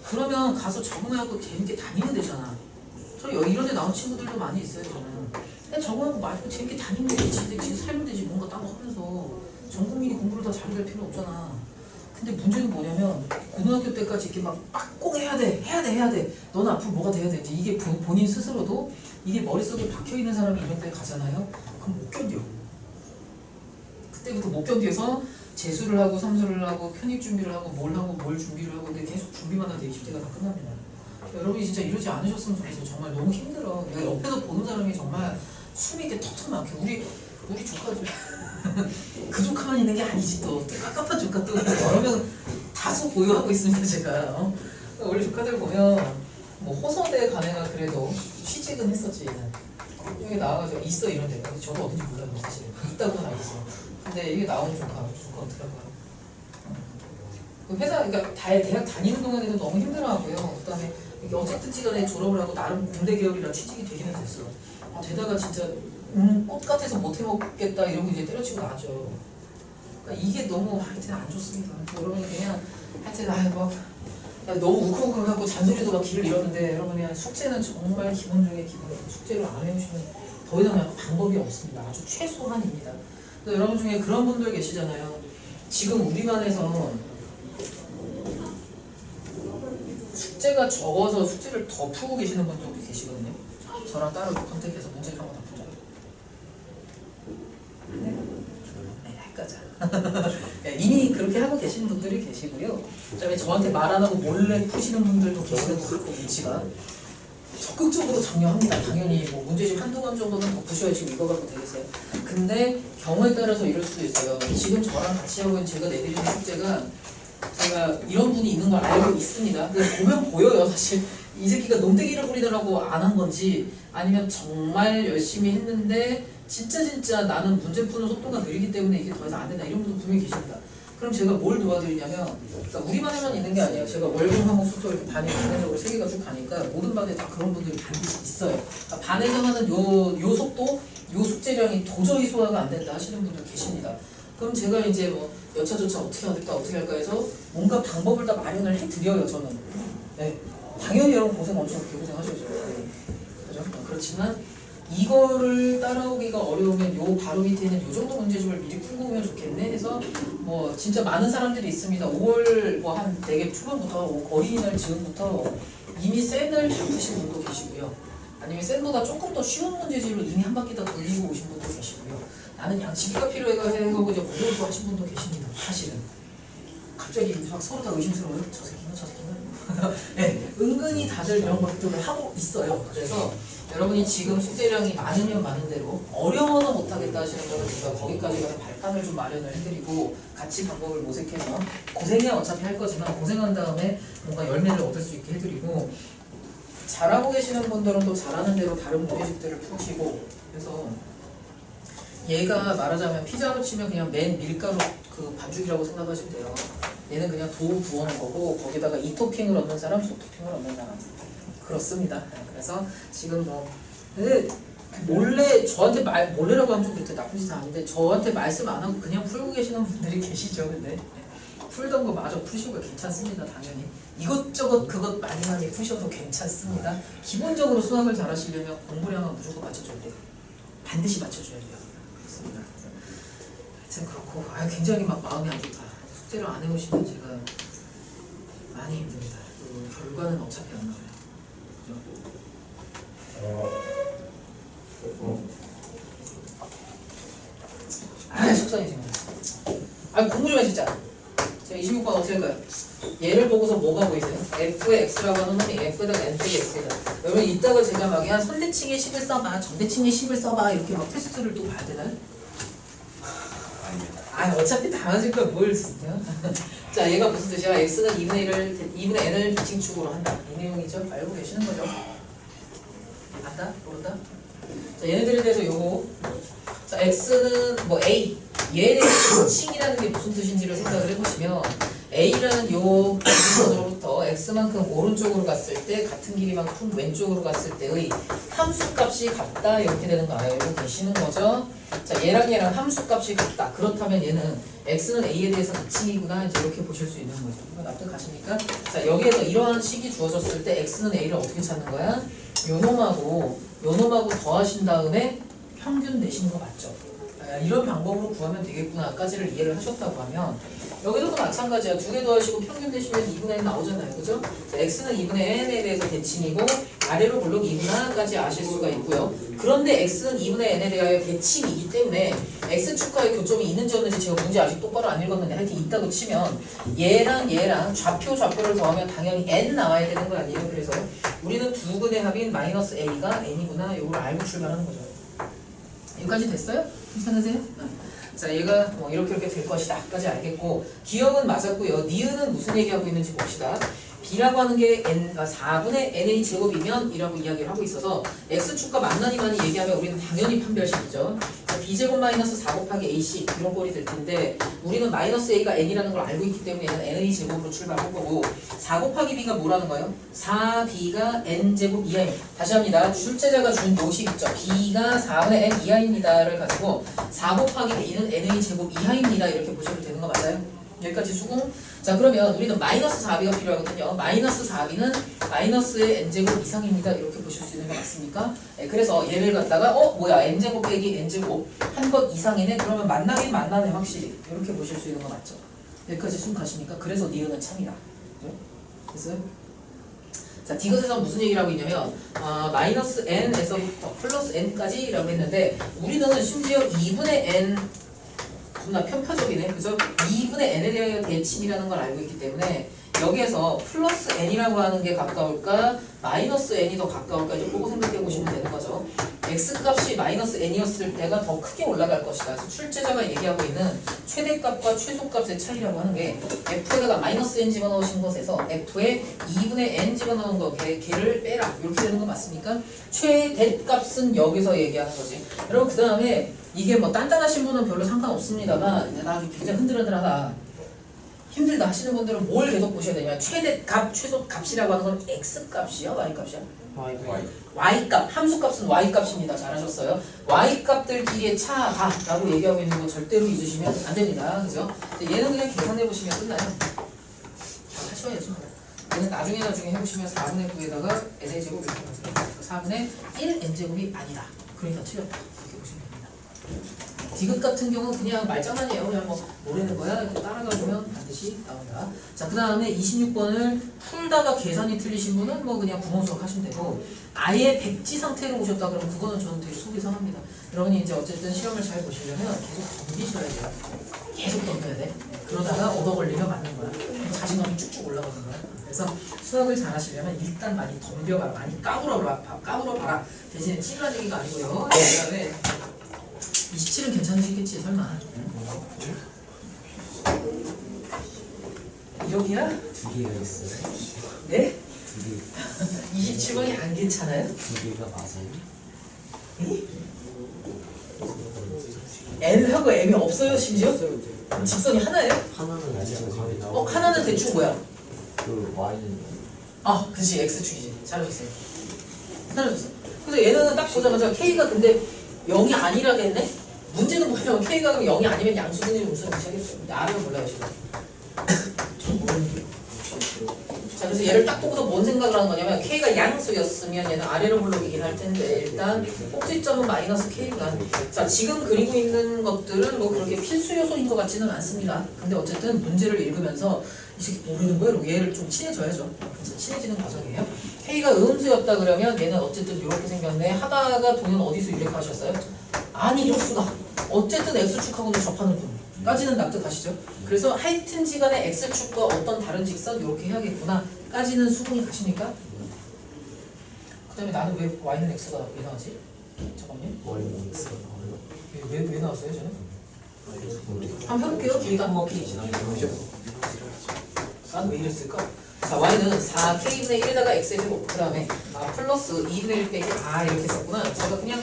그러면 가서 적응하고 재밌게 다니면 되잖아. 저 이런 데 나온 친구들도 많이 있어요. 저는 그냥 적응하고 말고 재밌게 다니면 되지. 지금 살면 되지. 뭔가 딴 거 하면서 전 국민이 공부를 다 잘해야 될 필요 없잖아. 근데 문제는 뭐냐면 고등학교 때까지 이렇게 막 꼭 해야 돼. 너는 앞으로 뭐가 돼야 되지. 이게 본인 스스로도 이게 머릿속에 박혀있는 사람이 이런 데 가잖아요. 그럼 못 견뎌. 그때부터 못 견뎌서 재수를 하고 삼수를 하고 편입 준비를 하고 뭘 준비를 하고 근데 계속 준비만 하다 20대가 다 끝납니다. 여러분이 진짜 이러지 않으셨으면 좋겠어요. 정말 너무 힘들어. 내가 옆에서 보는 사람이 정말 숨이 이렇게 턱턱 막혀. 우리 조카들 그 조카만 있는 게 아니지 또 깝깝한 조카 또 여러 명 다소 보유하고 있습니다 제가. 우리 조카들 보면 뭐 호서대 간 애가 그래도 취직은 했었지. 여기 나와가지고 있어 이런 데가. 근데 저도 어딘지 몰라요 사실. 있다고는 알겠어요. 근데 이게 나오는 조건 어떡할까요? 그 회사, 그러니까 대학 다니는 동안에도 너무 힘들어하고요. 그다음에 이게 어쨌든지 간에 졸업을 하고 나름 공대 계열이라 취직이 되기는 됐어. 되다가 진짜 꽃 같아서 못 해먹겠다 이러고 이제 때려치고 나죠. 그러니까 이게 너무 하여튼 안 좋습니다. 여러분 그냥 하여튼 너무 울컥울컥하고 잔소리도 막 길을 잃었는데 여러분 그냥 숙제는 정말 기본 중에 기본이에요. 숙제를 안 해오시면 더 이상 방법이 없습니다. 아주 최소한입니다. 여러분 중에 그런 분들 계시잖아요. 지금 우리 반에서 숙제가 적어서 숙제를 더 풀고 계시는 분들도 계시거든요. 저랑 따로 컨택해서 문제를 한번 더 풀자. 네, 할까자. 이미 그렇게 하고 계시는 분들이 계시고요. 그다음에 저한테 말 안 하고 몰래 푸시는 분들도 계시는 것 같고 위치가 적극적으로 장려합니다. 당연히 뭐 문제집 한두 번 정도는 더 푸셔야 지금 이거 갖고 되겠어요. 근데 경우에 따라서 이럴 수도 있어요. 지금 저랑 같이 하고 있는 제가 내드리는 숙제가 제가 이런 분이 있는 걸 알고 있습니다. 근데 보면 보여요. 사실 이 새끼가 농대기를 부리더라고 안 한 건지 아니면 정말 열심히 했는데 진짜 나는 문제 푸는 속도가 느리기 때문에 이게 더 이상 안 된다 이런 분도 분명히 계십니다. 그럼 제가 뭘 도와드리냐면 그러니까 우리 반에만 있는 게 아니에요. 제가 월공, 화목, 수토 이렇게 반이 전체적으로 3개가 쭉 가니까 모든 반에 다 그런 분들이 반드시 있어요. 그러니까 반에서 하는 요 속도, 요 숙제량이 도저히 소화가 안 된다 하시는 분들 계십니다. 그럼 제가 이제 뭐 여차저차 어떻게 할까 해서 뭔가 방법을 다 마련을 해드려요 저는. 네, 당연히 여러분 고생 엄청 고생하셔야죠. 네. 그죠? 그렇지만 이거를 따라오기가 어려우면 요 바로 밑에 있는 요 정도 문제집을 미리 풀고 오면 좋겠네 해서 뭐 진짜 많은 사람들이 있습니다. 5월 뭐 한 되게 초반부터 어린이날 지금부터 이미 센을 다 푸신 분도 계시고요. 아니면 센보다 조금 더 쉬운 문제집을 이미 한 바퀴 다 돌리고 오신 분도 계시고요. 나는 양치기가 필요해가지고 이제 공부도 하신 분도 계십니다. 사실은 갑자기 막 서로 다 의심스러워요. 저 새끼는 네, 은근히 다들 이런 것들을 하고 있어요. 그래서 여러분이 지금 숙제량이 많으면 많은 대로 어려워서 못하겠다 하시는 분은 제가 거기까지 가서 발판을 좀 마련을 해드리고 같이 방법을 모색해서 고생이야 어차피 할 거지만 고생한 다음에 뭔가 열매를 얻을 수 있게 해드리고 잘하고 계시는 분들은 또 잘하는 대로 다른 문제집들을 푸시고 그래서 얘가 말하자면 피자로 치면 그냥 맨 밀가루 그 반죽이라고 생각하시면 돼요. 얘는 그냥 도우 부어놓은 거고 거기다가 이 토핑을 얻는 사람, 소 토핑을 얻는 사람 그렇습니다. 그래서 지금 뭐 몰래 저한테 몰래라고 하면 좀 그렇게 나쁜 짓은 아닌데 저한테 말씀 안 하고 그냥 풀고 계시는 분들이 계시죠. 근데 풀던 거 마저 푸시고 괜찮습니다. 당연히 이것저것 그것 많이 푸셔도 괜찮습니다. 기본적으로 수학을 잘 하시려면 공부량은 무조건 맞춰줘야 돼요. 반드시 맞춰줘야 돼요. 그렇습니다. 하여튼 그렇고 굉장히 막 마음이 안 좋다. 숙제를 안 해오시면 제가 많이 힘듭니다. 결과는 어차피 안 나와요. 속상해 지금. 공부 좀 해 진짜. 자 26번 어떻게 할까요? 얘를 보고서 뭐가 보이세요? f의 x라고 하는 놈이 f에다가 n 빼기 x에다. 여러분 이따가 제가 막 야 선대칭의 10을 써봐, 전대칭의 10을 써봐 이렇게 막 테스트를 또 봐야 되나요? 어차피 다 맞을 걸 뭘 쓰세요? 자 얘가 무슨 뜻이야? x는 2분의 n을 대칭축으로 한다. 이 내용이죠? 알고 계시는 거죠? 안다? 모른다? 자 얘네들에 대해서 요거 자 x는 뭐 a 얘에 대해서 대칭이라는 게 무슨 뜻인지를 생각을 해보시면 a라는 요 기준으로부터 x만큼 오른쪽으로 갔을 때 같은 길이만큼 왼쪽으로 갔을 때의 함수값이 같다 이렇게 되는 거 알고 계시는 거죠? 자 얘랑 함수값이 같다. 그렇다면 얘는 x는 a에 대해서 대칭이구나 이제 이렇게 보실 수 있는 거죠. 이거 납득하십니까? 자 여기에서 이러한 식이 주어졌을 때 x는 a를 어떻게 찾는 거야? 요놈하고 더하신 다음에 평균 내시는 거 맞죠? 이런 방법으로 구하면 되겠구나까지를 이해를 하셨다고 하면 여기서도 마찬가지야. 2개 더하시고 평균 내시면 2분의 n 나오잖아요. 그죠? 자, x는 2분의 n에 대해서 대칭이고 아래로 볼록 2분의 1까지 아실 수가 있고요. 그런데 x는 2분의 n에 대하여 대칭이기 때문에 x축과의 교점이 있는지 없는지 제가 문제 아직 똑바로 안 읽었는데 하여튼 있다고 치면 얘랑 좌표를 더하면 당연히 n 나와야 되는 거 아니에요? 그래서 우리는 두 근의 합인 마이너스 a가 n이구나 이걸 알고 출발하는 거죠. 여기까지 됐어요? 괜찮으세요? 자, 얘가 뭐 이렇게 될 것이다 까지 알겠고, 기억은 맞았고요. 니은은 무슨 얘기하고 있는지 봅시다. b라고 하는 게 4분의 n의 제곱이면 이라고 이야기를 하고 있어서 x축과 만나니 많이 얘기하면 우리는 당연히 판별식이죠. b제곱 마이너스 4 곱하기 ac 이런 꼴이 될 텐데, 우리는 마이너스 a가 n이라는 걸 알고 있기 때문에 얘는 n의 제곱으로 출발할 거고, 4 곱하기 b가 뭐라는 거예요? 4b가 n제곱 이하입니다. 다시 합니다. 출제자가 준 노식 있죠. b가 4분의 n 이하입니다를 가지고 4 곱하기 b는 n의 제곱 이하입니다 이렇게 보셔도 되는 거 맞아요? 여기까지 수긍. 자, 그러면 우리는 마이너스 4b가 필요하거든요. 마이너스 4b는 마이너스의 n제곱 이상입니다 이렇게 보실 수 있는 거 맞습니까? 네, 그래서 얘를 갖다가 뭐야 n제곱 빼기 n제곱 한 것 이상이네. 그러면 만나긴 만나네 확실히. 이렇게 보실 수 있는 거 맞죠? 여기까지 숨 가십니까? 그래서 니은은 참이다. 됐어요? 자, 디귿에서 무슨 얘기를 하고 있냐면 마이너스 n에서부터 플러스 n까지 라고 했는데, 우리는 심지어 2분의 n 겁나 편파적이네. 그죠? 2분의 n에 대하여 대칭이라는 걸 알고 있기 때문에 여기에서 플러스 n이라고 하는 게 가까울까 마이너스 n이 더 가까울까 이제 보고 생각해 보시면 되는 거죠. x값이 마이너스 n이었을 때가 더 크게 올라갈 것이다. 그래서 출제자가 얘기하고 있는 최대값과 최소값의 차이라고 하는 게 f에다가 마이너스 n 집어넣으신 것에서 f에 2분의 n 집어넣은 거 걔를 빼라 이렇게 되는 거 맞습니까? 최대값은 여기서 얘기하는 거지. 여러분 그 다음에 이게 뭐 단단하신 분은 별로 상관없습니다만 나 굉장히 흔들흔들하다 힘들다 하시는 분들은 뭘 계속 보셔야 되냐면 최대값, 최소값이라고 하는 건 x값이야? y값이야? y값, 함수값은 y값입니다. 잘하셨어요. y값들끼리의 차다 라고 얘기하고 있는 거 절대로 잊으시면 안 됩니다. 그죠? 얘는 그냥 계산해 보시면 끝나요. 하셔야죠. 얘는 나중에 해보시면 4분의 9에다가 n의 제곱 이렇게 나와요. 4분의 1 n제곱이 아니다. 그러니까 틀렸다. 이렇게 보시면 됩니다. 디귿 같은 경우는 그냥 말장난이에요. 그냥 뭐 모르는 거야. 이렇게 따라가 보면 반드시 나온다. 자, 그 다음에 26번을 풀다가 계산이 틀리신 분은 뭐 그냥 구멍수학 하시면 되고, 아예 백지 상태로 오셨다 그러면 그거는 저는 되게 속이 상합니다. 여러분이 이제 어쨌든 시험을 잘 보시려면 계속 덤비셔야 돼요. 계속 덤벼야 돼. 그러다가 얻어 걸리면 맞는 거야. 자신감이 쭉쭉 올라가는 거야. 그래서 수학을 잘 하시려면 일단 많이 덤벼봐라. 많이 까불어봐라. 대신에 찌그러지기가 아니고요. 그 다음에 27은 괜찮으시겠지 설마. 여기야? 두 개가 있어요. 네? 두 개. 27번이 안 괜찮아요? 두 개가 맞아요? N하고 M이 없어요 심지어? 직선이 하나예요? 하나는 아니죠. 하나는 대충 뭐야? 그 y는 그치 X축이지. 잘하셨어요. 그래서 얘는 딱 보자마자 K가 근데 0이 아니라겠네? 문제는 뭐냐면 K가 그럼 0이 아니면 양수분이 무슨 뜻이겠죠? 근데 R은 몰라요 지금. 좀 모르는데. 자, 그래서 얘를 딱 보고서 뭔 생각을 하는 거냐면 K가 양수였으면 얘는 아래로 불러오긴 할 텐데 일단 꼭지점은 마이너스 K가. 자, 지금 그리고 있는 것들은 뭐 그렇게 필수 요소인 것 같지는 않습니다. 근데 어쨌든 문제를 읽으면서 이 새끼 모르는 거예요? 얘를 좀 친해져야죠. 그래서 친해지는 과정이에요. K가 음수였다 그러면 얘는 어쨌든 이렇게 생겼네. 하다가 돈은 어디서 유력하셨어요? 아니 이럴 수가. 어쨌든 X축하고는 접하는 분 까지는 납득하시죠? 그래서 하여튼지간에 X축과 어떤 다른 직선 이렇게 해야겠구나 까지는 수긍이 가십니까? 그 다음에 나는 왜 Y는 X가 왜 나왔지? 잠깐만요. y는 x가 왜 나왔어요 저는? 한번 해볼게요. K가 뭐 K 난 왜 이랬을까? 자, Y는 4K분의 1에다가 X의 제곱 그 다음에 플러스 2분의 1 빼기 이렇게 썼구나. 제가 그냥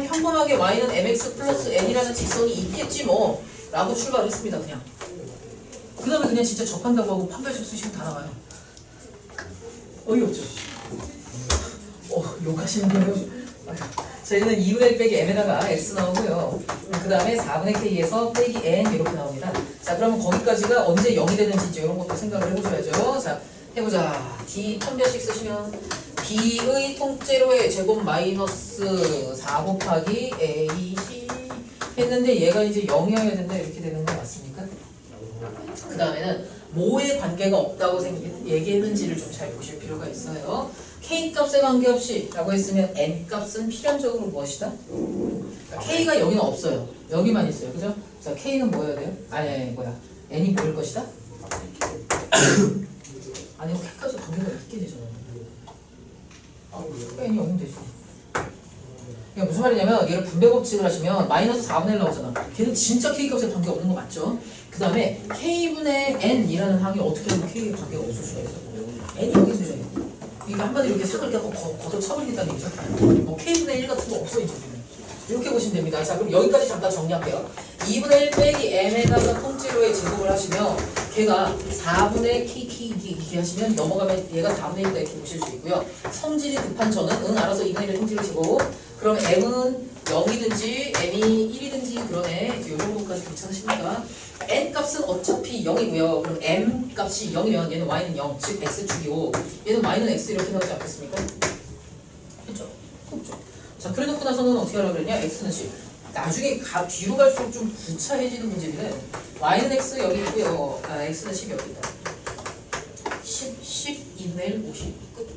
평범하게 Y는 MX 플러스 N이라는 직선이 있겠지 뭐 라고 출발했습니다. 그냥 그 다음에 그냥 진짜 접한다고 하고 판별식 쓰시면 다 나와요. 어이없죠? 욕하시는 거예요? 자, 얘는 2분의 1 빼기 M에다가 X 나오고요. 그 다음에 4분의 K에서 빼기 N 이렇게 나옵니다. 자, 그러면 거기까지가 언제 0이 되는지 이제 이런 것도 생각을 해보셔야죠. 자, 해보자. D 판별식 쓰시면 B의 통째로의 제곱 마이너스 4 곱하기 AC 했는데 얘가 이제 0이어야 된다 이렇게 되는 거 맞습니까? 그 다음에는 뭐의 관계가 없다고 얘기했는지를 좀 잘 보실 필요가 있어요. K값에 관계없이 라고 했으면 N값은 필연적으로 무엇이다? 그러니까 K가 여기는 없어요. 여기만 있어요. 그죠? 자, K는 뭐여야 돼요? N이 뭐일 것이다? 아니면 K까지 관계가 있게 되잖아요. N이 없는 되죠. 그러니까 무슨 말이냐면 얘를 분배 법칙을 하시면 마이너스 4분의 1 나오잖아. 걔는 진짜 K값에 관계 없는 거 맞죠? 그 다음에 K분의 N이라는 항이 어떻게 되면 K에 관계가 없을 수가 있어. N이 여기인데 그러니까 한마디로 이렇게 sak을 그냥 걷어 차버리겠다는 얘기죠. 뭐 K분의 1 같은 거 없어 이제. 이렇게 보시면 됩니다. 자, 그럼 여기까지 잠깐 정리할게요. 2분의 1 빼기 m에다가 통째로의 제곱을 하시면 걔가 4분의 k 하시면 넘어가면 얘가 4분의 1이다 이렇게 보실 수 있고요. 성질이 급한 저는 알아서 2분의 1의 통째로 제곱. 그럼 m은 0이든지 m이 1이든지 그러네. 이 정도까지 괜찮으십니까? n 값은 어차피 0이고요. 그럼 m 값이 0이면 얘는 y는 0, 즉 x축이고 얘는 y는 x 이렇게 나오지 않겠습니까? 그렇죠? 없죠. 자, 그래 놓고 나서는 어떻게 하라고 그랬냐? x는 10. 나중에 뒤로 갈수록 좀 구차해지는 문제인데 y는 x 여기 있고요. x는 10 여기 있다. 10, 2분의 1, 50. 끝.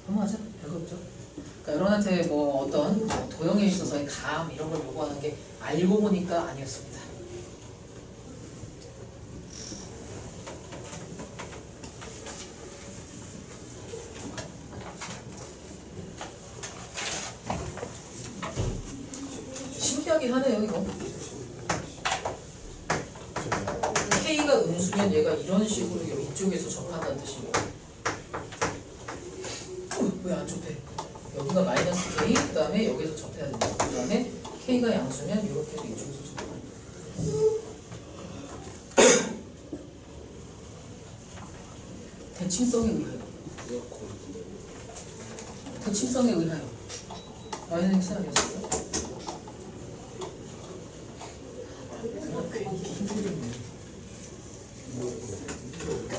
넘어가자. 별거 없죠. 그러니까 여러분한테 뭐 어떤 도형에 있어서의 감 이런 걸 요구하는 게 알고 보니까 아니었습니다. 신기하긴 하네요 이거. K가 음수면 얘가 이런 식으로 이쪽에서 접한다는 뜻이에요. 왜 안 접해? 여기가 마이너스 K, 그 다음에 여기서 접해야 된다. 그 다음에 K가 양수면 이렇게 해서 이쪽에서 접한다. 대칭성에 의하여. 대칭성에 의하여. 마이너스 X 아니었어요?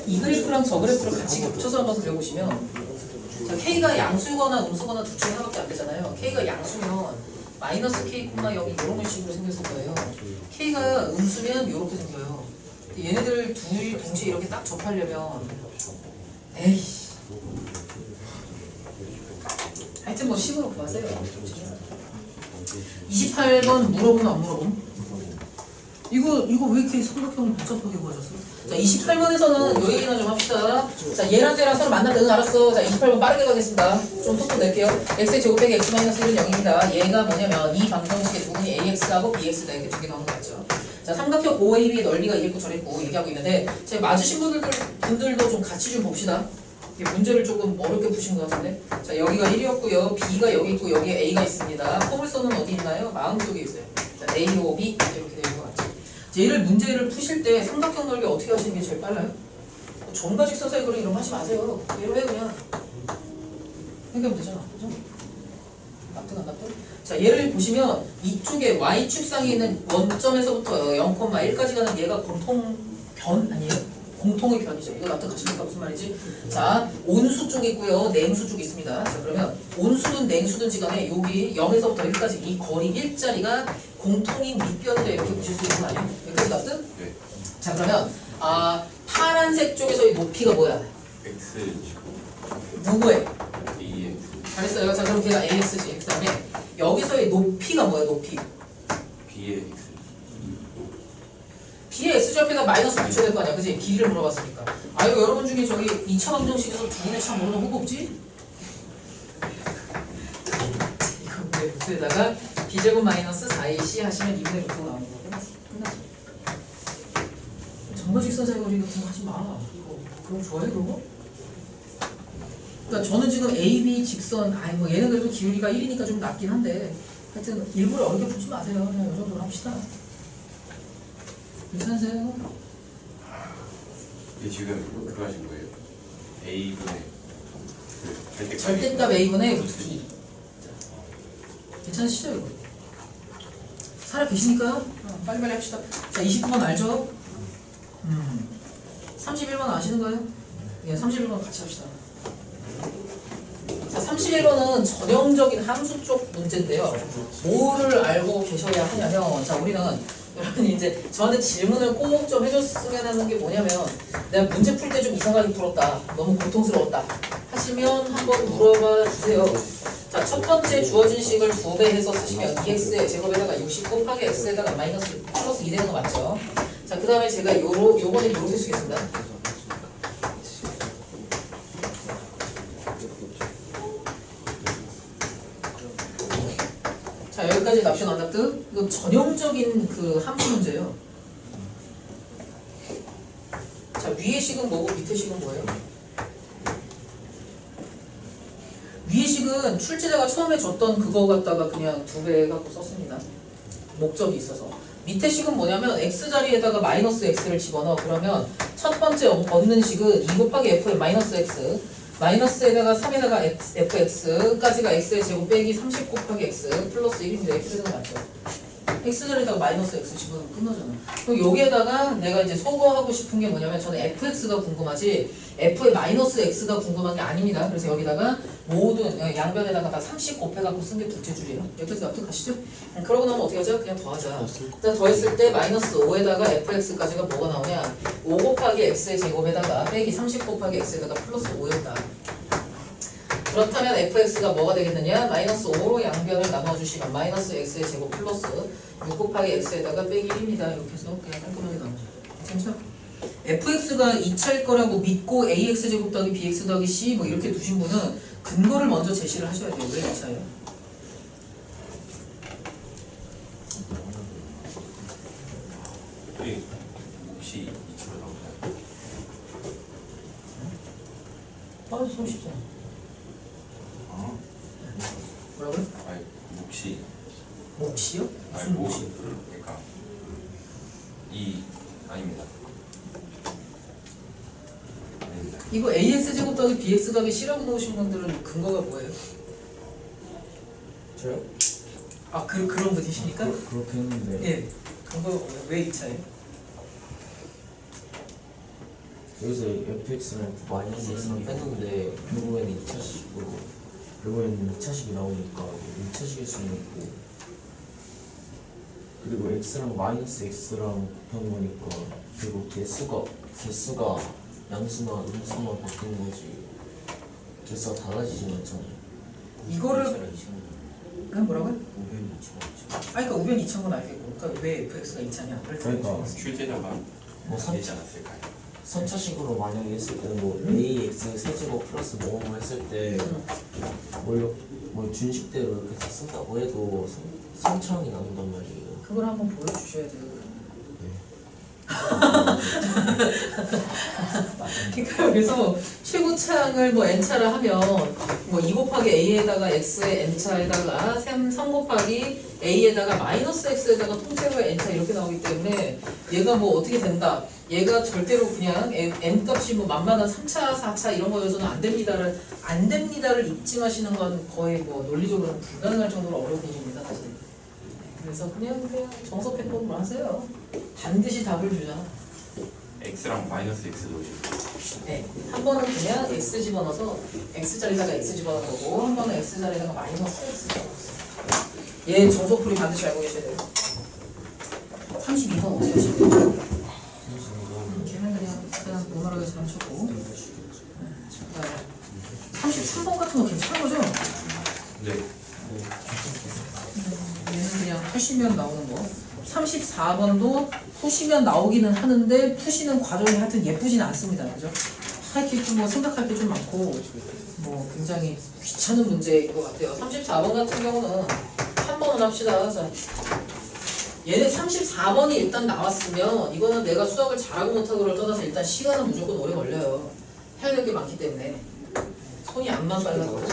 이 그래프랑 저 그래프를 같이 겹쳐서 한번 그려보시면 자, K가 양수거나 음수거나 둘 중에 하나밖에 안 되잖아요. K가 양수면 마이너스 K, 0이 이런 식으로 생겼을 거예요. K가 음수면 이렇게 생겨요. 얘네들 둘 동시에 이렇게 딱 접하려면 에이씨 하여튼 뭐 식으로 구하세요. 28번 물어보면 안 물어봄? 이거 왜 이렇게 삼각형을 복잡하게 구하셨어? 자, 28번에서는 요 얘기나 좀 합시다. 자, 얘랑 쟤랑 서로 만났다. 응, 알았어. 자, 28번 빠르게 가겠습니다. 좀 속도 낼게요. x의 제곱 빼기 x 마이너스 1은 0입니다. 얘가 뭐냐면 이 방정식의 두 분이 ax하고 bx다. 이렇게 두 개 나오는 거 같죠? 자, 삼각형 OAB의 넓이가 이랬고 저랬고 얘기하고 있는데 제가 맞으신 분들도 좀 같이 좀 봅시다. 문제를 조금 어렵게 푸신 것 같은데. 자, 여기가 1이었고요. b가 여기 있고 여기에 a가 있습니다. 포물선은 어디 있나요? 마음속에 있어요. 자, a, o, b 이렇게 되는 것 같죠? 얘를 문제를 푸실 때 삼각형 넓이 어떻게 하시는 게 제일 빨라요? 전과 직선사의 거리 이런 거 하지 마세요. 얘로 해 그냥. 해결하면 되잖아. 그죠? 납득 안 납득? 자, 얘를 보시면 이쪽에 y축상에 있는 원점에서부터 0,1까지 가는 얘가 공통변 아니에요? 공통의 변이죠. 이거 납득하십니까? 무슨 말이지? 자, 온수 쪽 있고요. 냉수 쪽 있습니다. 자, 그러면 온수든 냉수든지 간에 여기 0에서부터 1까지 이 거리 1자리가 공통인 밑변이다 이렇게 보실 수 있는 거 아니에요? 여기까지 납득? 네. 자, 그러면 파란색 쪽에서의 높이가 뭐야? X 누구의? AX 잘했어요. 자, 그럼 걔가 AX지. 그 다음에 여기서의 높이가 뭐야? 높이. B의 X B의 X좌표에다 마이너스 붙여야 될 거 아니야. 그치? 길이를 물어봤으니까. 아유, 여러분 중에 저기 2차 방정식에서 두 분의 차 모르는 호구 없지? 이거 왜 루트에다가 B제곱 마이너스 4AC 하시면 2분의 루트가 나오는 거고. 끝났어. 정거직선사의 거리 같은 거 하지 마. 그럼 좋아해, 그런 거? 그러니까 저는 지금 AB 직선, 뭐 얘는 그래도 기울기가 1이니까 좀 낮긴 한데 하여튼 일부러 어렵게 풀지 마세요. 그냥 이 정도로 합시다. 괜찮으세요? 이게 지금 그거 하신 거예요? A분의 절대값 A분의 루트 B. 괜찮으시죠 이거? 살아 계시니까 빨리빨리 합시다. 자, 29번 알죠? 31번 아시는 거예요? 예, 31번 같이 합시다. 자, 31번은 전형적인 함수 쪽 문제인데요. 뭐를 알고 계셔야 하냐면, 자, 우리는 여러분이 이제 저한테 질문을 꼭 좀 해줬으면 하는 게 뭐냐면, 내가 문제 풀 때 좀 이상하게 풀었다, 너무 고통스러웠다 하시면 한번 물어봐 주세요. 자, 첫 번째 주어진 식을 2배 해서 쓰시면 2x의 제곱에다가 60 곱하기 x에다가 마이너스 플러스 2 되는 거 맞죠? 자, 그 다음에 제가 요번에 이렇게 쓰겠습니다. 여기까지 납득 안 납득? 이거 전형적인 그 함수 문제예요. 자, 위의 식은 뭐고 밑의 식은 뭐예요? 위의 식은 출제자가 처음에 줬던 그거 갖다가 그냥 2배 갖고 썼습니다. 목적이 있어서. 밑에 식은 뭐냐면 x 자리에다가 마이너스 x를 집어넣어. 그러면 첫 번째 얻는 식은 2 곱하기 f의 마이너스 x, 마이너스에다가 3에다가 fx까지가 x의 제곱 빼기 30 곱하기 x 플러스 1인데 이렇게 되는 거 맞죠? x 자리에다가 마이너스 x 집어넣으면 끝나잖아. 그럼 여기에다가 내가 이제 소거하고 싶은 게 뭐냐면 저는 fx가 궁금하지 f의 마이너스 x가 궁금한 게 아닙니다. 그래서 여기다가 모든 양변에다가 다 30 곱해갖고 쓴 게 둘째 줄이에요. 여기까지 납득하시죠? 그러고 나면 어떻게 하죠? 그냥 더하자. 일단 더했을 때 마이너스 5에다가 fx까지가 뭐가 나오냐? 5 곱하기 x의 제곱에다가 빼기 30 곱하기 x에다가 플러스 5였다. 그렇다면 fx가 뭐가 되겠느냐? 마이너스 5로 양변을 나눠주시면 마이너스 x의 제곱 플러스 6 곱하기 x에다가 빼기 1입니다. 이렇게 해서 그냥 깔끔하게 나오죠. 괜찮죠? fx가 2차일 거라고 믿고 ax제곱 더하기 bx 더하기 c 뭐 이렇게 두신 분은 근거를 먼저 제시를 하셔야 돼요. 왜 2차예요? 혹시 이쪽으로 나올까요? 빠져서 손 쉽잖아. 뭐라고요? 아니 몫이 몫이요? 아니 무슨 몫이 몫이? 그러니까 이 아닙니다. 아닙니다. 이거 ax제곱 더하기 bx 더하기 c라고 놓으신 분들은 근거가 뭐예요? 저요? 아 그런 분이십니까? 그렇게 했는데 예. 근거가 뭐예요? 왜 2차예요? 여기서 fx랑 마이너스 x랑 뺐는데 결국에는 2차식으로 결국에는 2차식이 나오니까 2차식일 수는 있고 그리고 x랑 마이너스 x랑 곱한 거니까 그리고 개수가 양수나 음수만 바뀐 거지 개수가 달라지진 않잖아요. 이거를 뭐라고요? 우변이 2차. 아 그러니까 우변 2차인 건 알겠고 그러니까 왜 fx가 2차냐? 그러니까. 출제자가 뭐 되지 않았을까요? 3차식으로 만약에 했을 때는 뭐 ax 세제곱 플러스 뭐 했을 때 뭐 준식대로 이렇게 다 쓴다고 해도 3차항이 나온단 말이에요. 그걸 한번 보여주셔야 돼요. 그러니까 여기서 최고차항을 뭐 n차를 하면 뭐 2 곱하기 a에다가 x의 n차에다가 3 곱하기 a에다가 마이너스 x에다가 통째로 n차 이렇게 나오기 때문에 얘가 뭐 어떻게 된다. 얘가 절대로 그냥 n 값이 뭐 만만한 3차, 4차 이런 거여서는 안 됩니다를 입증하시는 건 거의 뭐 논리적으로 불가능할 정도로 어려운 부분입니다, 사실. 그래서 그냥 정석 해법으로 하세요. 반드시 답을 주자. x랑 마이너스 x 넣으시고 네, 한 번은 그냥 x 집어넣어서 x 자리에다가 x 집어넣은 거고 한 번은 x 자리에다가 마이너스 x 집어넣었어요. 얘 정석풀이 반드시 알고 계셔야 돼요. 32번 어떻게 하실 거예요? 걔는 그냥 노멀하게 잘 쳤고 33번 같은 거 괜찮은 거죠? 네. 얘는 그냥 푸시면 나오는 거. 34번도 푸시면 나오기는 하는데 푸시는 과정이 하여튼 예쁘진 않습니다. 그죠? 이렇게 뭐 생각할 게 좀 많고 뭐 굉장히 귀찮은 문제인 것 같아요. 34번 같은 경우는 한 번은 합시다. 자, 얘는 34번이 일단 나왔으면 이거는 내가 수학을 잘하고 못하고를 떠나서 일단 시간은 무조건 오래 걸려요. 해야 될 게 많기 때문에 손이 안만 빨라도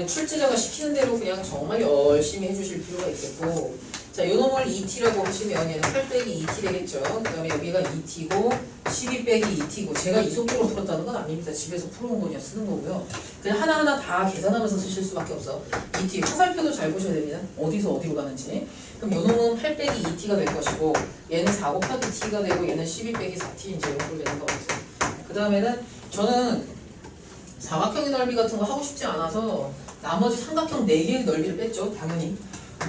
출제자가 시키는 대로 그냥 정말 열심히 해주실 필요가 있겠고 자, 요 놈을 2t라고 하시면 얘는 8 빼기 2t 되겠죠. 그 다음에 여기가 2t고 12 빼기 2t고 제가 이 속도로 풀었다는 건 아닙니다. 집에서 풀어온 거 그냥 쓰는 거고요. 그냥 하나하나 다 계산하면서 쓰실 수밖에 없어. 2t 화살표도 잘 보셔야 됩니다. 어디서 어디로 가는지. 그럼 요 놈은 8 빼기 2t가 될 것이고 얘는 4 곱하기 t가 되고 얘는 12 빼기 4t 이제 이렇게 되는 거 같아요. 그 다음에는 저는 사각형의 넓이 같은 거 하고 싶지 않아서 나머지 삼각형 4개의 넓이를 뺐죠. 당연히.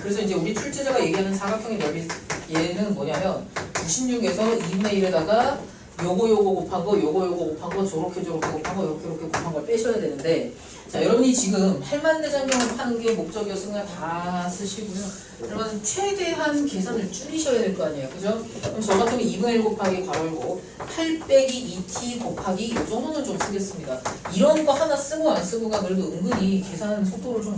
그래서 이제 우리 출제자가 얘기하는 사각형의 넓이 얘는 뭐냐면 96에서 2분의 1에다가 요거 곱한 거 요거 곱한 거 저렇게 곱한 거 이렇게 곱한 걸 빼셔야 되는데 자 여러분이 지금 8만대장경을 파는 게 목적이었으면 다 쓰시고요. 그러면 최대한 계산을 줄이셔야 될 거 아니에요. 그죠? 그럼 저 같으면 2분의 1 곱하기 괄호열고 8 빼기 2t 곱하기 이 정도는 좀 쓰겠습니다. 이런 거 하나 쓰고 안 쓰고가 그래도 은근히 계산 속도를 좀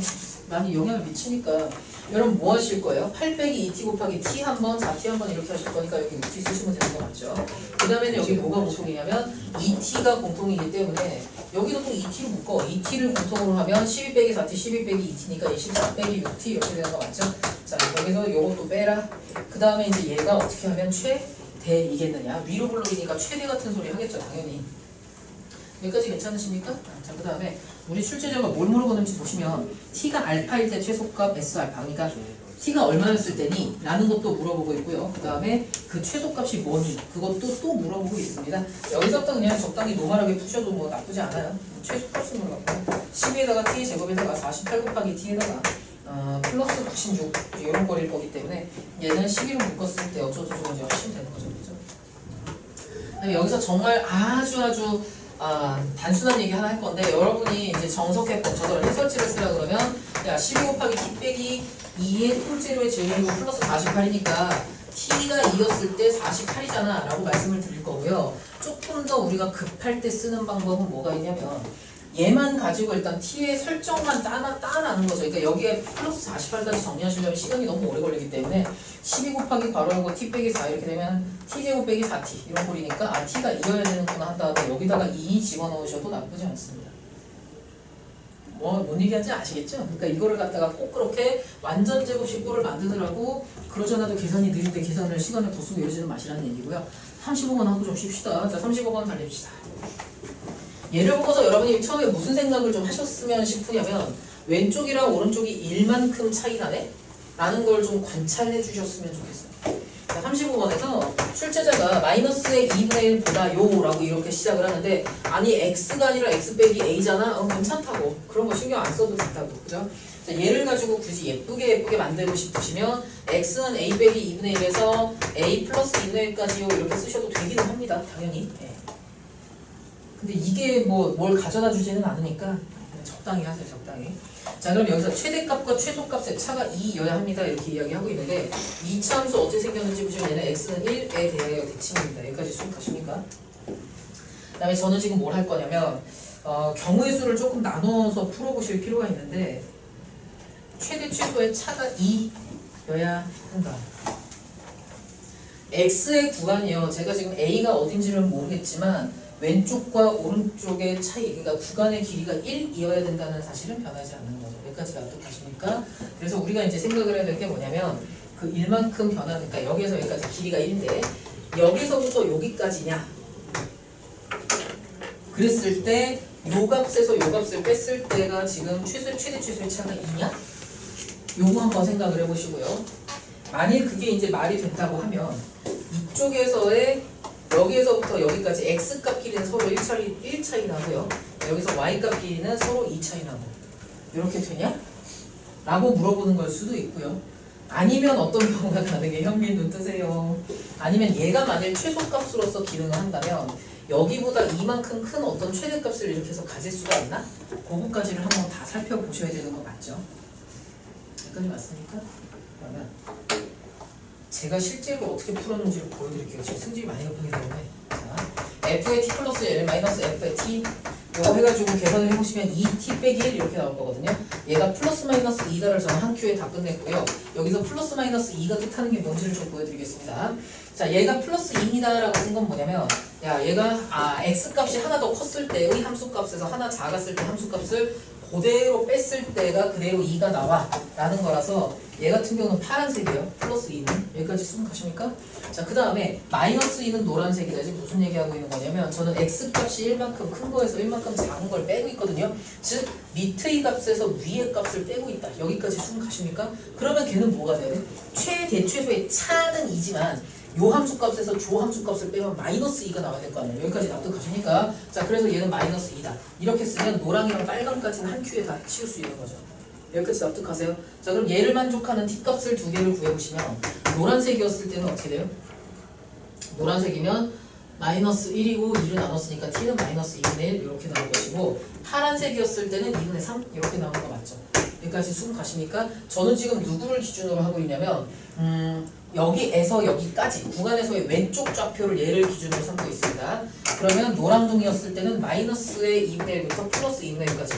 많이 영향을 미치니까 여러분 뭐 하실 거예요? 8 빼기 2t 곱하기 t 한 번, 4t 한 번 이렇게 하실 거니까 여기 6t 쓰시면 되는 거 맞죠? 그 다음에는 여기 뭐가 공통이냐면 2t가 공통이기 때문에 여기도 또 2t로 묶어. 2t를 공통으로 하면 12 빼기 4t, 12 빼기 2t니까 24 빼기 6t 이렇게 되는 거 맞죠? 자, 여기서 요것도 빼라. 그 다음에 이제 얘가 어떻게 하면 최대이겠느냐. 위로 블록이니까 최대 같은 소리 하겠죠, 당연히. 여기까지 괜찮으십니까? 자, 그 다음에 우리 출제자가 뭘 물어보는지 보시면 t가 알파일 때 최소값 S알파. 그러니까 t가 얼마였을 때니? 라는 것도 물어보고 있고요. 그 다음에 그 최소값이 뭐니? 그것도 또 물어보고 있습니다. 여기서부터 그냥 적당히 노멀하게 푸셔도 뭐 나쁘지 않아요. 최소값은 물어봤고 12에다가 t 제곱에다가 48 곱하기 t에다가 플러스 96 이런 거릴 거기 때문에 얘는 12로 묶었을 때 어쩌고저쩌고 이제 하시면 되는 거죠. 그죠? 여기서 정말 아주 단순한 얘기 하나 할 건데 여러분이 이제 정석해법 저걸 해설지를 쓰라 그러면 야 12 곱하기 t 빼기 2의 꼴제로의 제곱이고 플러스 48이니까 t가 2였을 때 48이잖아 라고 말씀을 드릴 거고요. 조금 더 우리가 급할 때 쓰는 방법은 뭐가 있냐면 얘만 가지고 일단 t의 설정만 따라하는 거죠. 그러니까 여기에 플러스 48까지 정리하시려면 시간이 너무 오래 걸리기 때문에 12 곱하기 괄호 열고 t 빼기 4 이렇게 되면 t제곱 빼기 4t 이런 꼴이니까 t가 2여야 되는구나 한 다음에 여기다가 2 집어넣으셔도 나쁘지 않습니다. 뭔 얘기하는지 아시겠죠? 그러니까 이거를 갖다가 꼭 그렇게 완전 제곱식 꼴을 만드느라고 그러잖아도 계산이 느린데 계산을 시간을 더 쓰고 이러지는 마시라는 얘기고요. 35번 하고 좀 쉽시다. 자, 35번 달립시다. 예를 보고서 여러분이 처음에 무슨 생각을 좀 하셨으면 싶으냐면 왼쪽이랑 오른쪽이 1만큼 차이 나네? 라는 걸 좀 관찰해 주셨으면 좋겠어요. 35번에서 출제자가 마이너스의 2분의 1보다 요 라고 이렇게 시작을 하는데 아니 x가 아니라 x 빼기 a잖아? 괜찮다고. 그런 거 신경 안 써도 된다고. 그죠? 자, 얘를 가지고 굳이 예쁘게 만들고 싶으시면 x는 a 빼기 2분의 1에서 a 플러스 2분의 1까지요 이렇게 쓰셔도 되기는 합니다. 당연히. 예. 근데 이게 뭘 가져다 주지는 않으니까 적당히 하세요. 적당히. 자, 그럼 여기서 최대값과 최소값의 차가 2여야 합니다. 이렇게 이야기하고 있는데 이 차함수 어떻게 생겼는지 보시면 얘는 x는 1에 대하여 대칭입니다. 여기까지 수업하십니까? 그 다음에 저는 지금 뭘 할 거냐면 경우의 수를 조금 나눠서 풀어보실 필요가 있는데 최대 최소의 차가 2여야 한다. x의 구간이요. 제가 지금 a가 어딘지는 모르겠지만 왼쪽과 오른쪽의 차이, 그러니까 구간의 길이가 1이어야 된다는 사실은 변하지 않는 거죠. 여기까지 납득하십니까? 그래서 우리가 이제 생각을 해야 될 게 뭐냐면 그 1만큼 변하는, 그러니까 여기에서 여기까지 길이가 1인데 여기서부터 여기까지냐? 그랬을 때 요 값에서 요 값을 뺐을 때가 지금 최대 최소의 차가 2냐? 요거 한번 생각을 해보시고요. 만일 그게 이제 말이 된다고 하면 이쪽에서의 여기에서부터 여기까지 x값 길이는 서로 1 차이 나고요. 여기서 y값 길이는 서로 2 차이 나고 이렇게 되냐? 라고 물어보는 걸 수도 있고요. 아니면 어떤 경우가 가능해? 현민 눈 뜨세요. 아니면 얘가 만일 최소값으로서 기능을 한다면 여기보다 이만큼 큰 어떤 최대값을 이렇게 해서 가질 수가 있나? 그거까지를 한번 다 살펴보셔야 되는 거 맞죠? 여기까지 맞습니까? 그러면 제가 실제로 어떻게 풀었는지를 보여드릴게요. 지금 승질이 많이 급하기 때문에. 자, f의 t 플러스 l 마이너스 f의 t 이거 해가지고 계산을 해보시면 2t 빼기 1 이렇게 나올 거거든요. 얘가 플러스 마이너스 2다를 저는 한 큐에 다 끝냈고요. 여기서 플러스 마이너스 2가 뜻하는 게 뭔지를 좀 보여드리겠습니다. 자, 얘가 플러스 2입니다 라고 쓴 건 뭐냐면 야, 얘가 x값이 하나 더 컸을 때의 함수값에서 하나 작았을 때 함수값을 그대로 뺐을 때가 그대로 2가 나와 라는 거라서 얘 같은 경우는 파란색이에요. 플러스 2는. 여기까지 쓰면 가십니까? 자, 그 다음에 마이너스 2는 노란색이다. 지금 무슨 얘기하고 있는 거냐면 저는 x값이 1만큼 큰 거에서 1만큼 작은 걸 빼고 있거든요. 즉 밑의 값에서 위의 값을 빼고 있다. 여기까지 수능 가십니까? 그러면 걔는 뭐가 돼야 돼? 최대 최소의 차는 2지만 요 함수값에서 조 함수값을 빼면 마이너스 2가 나와야 될 거 아니에요. 여기까지 납득하십니까? 자, 그래서 얘는 마이너스 2다. 이렇게 쓰면 노랑이랑 빨강까지는 한 큐에 다 치울 수 있는 거죠. 여기까지 납득하세요? 자, 그럼 얘를 만족하는 t값을 두 개를 구해보시면 노란색이었을 때는 어떻게 돼요? 노란색이면 마이너스 1이고 2를 나눴으니까 t는 마이너스 2분의 1 이렇게 나올 것이고 파란색이었을 때는 2분의 3 이렇게 나오는 거 맞죠? 여기까지 수능 가십니까? 저는 지금 누구를 기준으로 하고 있냐면 여기에서 여기까지 구간에서의 왼쪽 좌표를 얘를 기준으로 삼고 있습니다. 그러면 노란종이었을 때는 마이너스의 2분의 1부터 플러스 2분의 1까지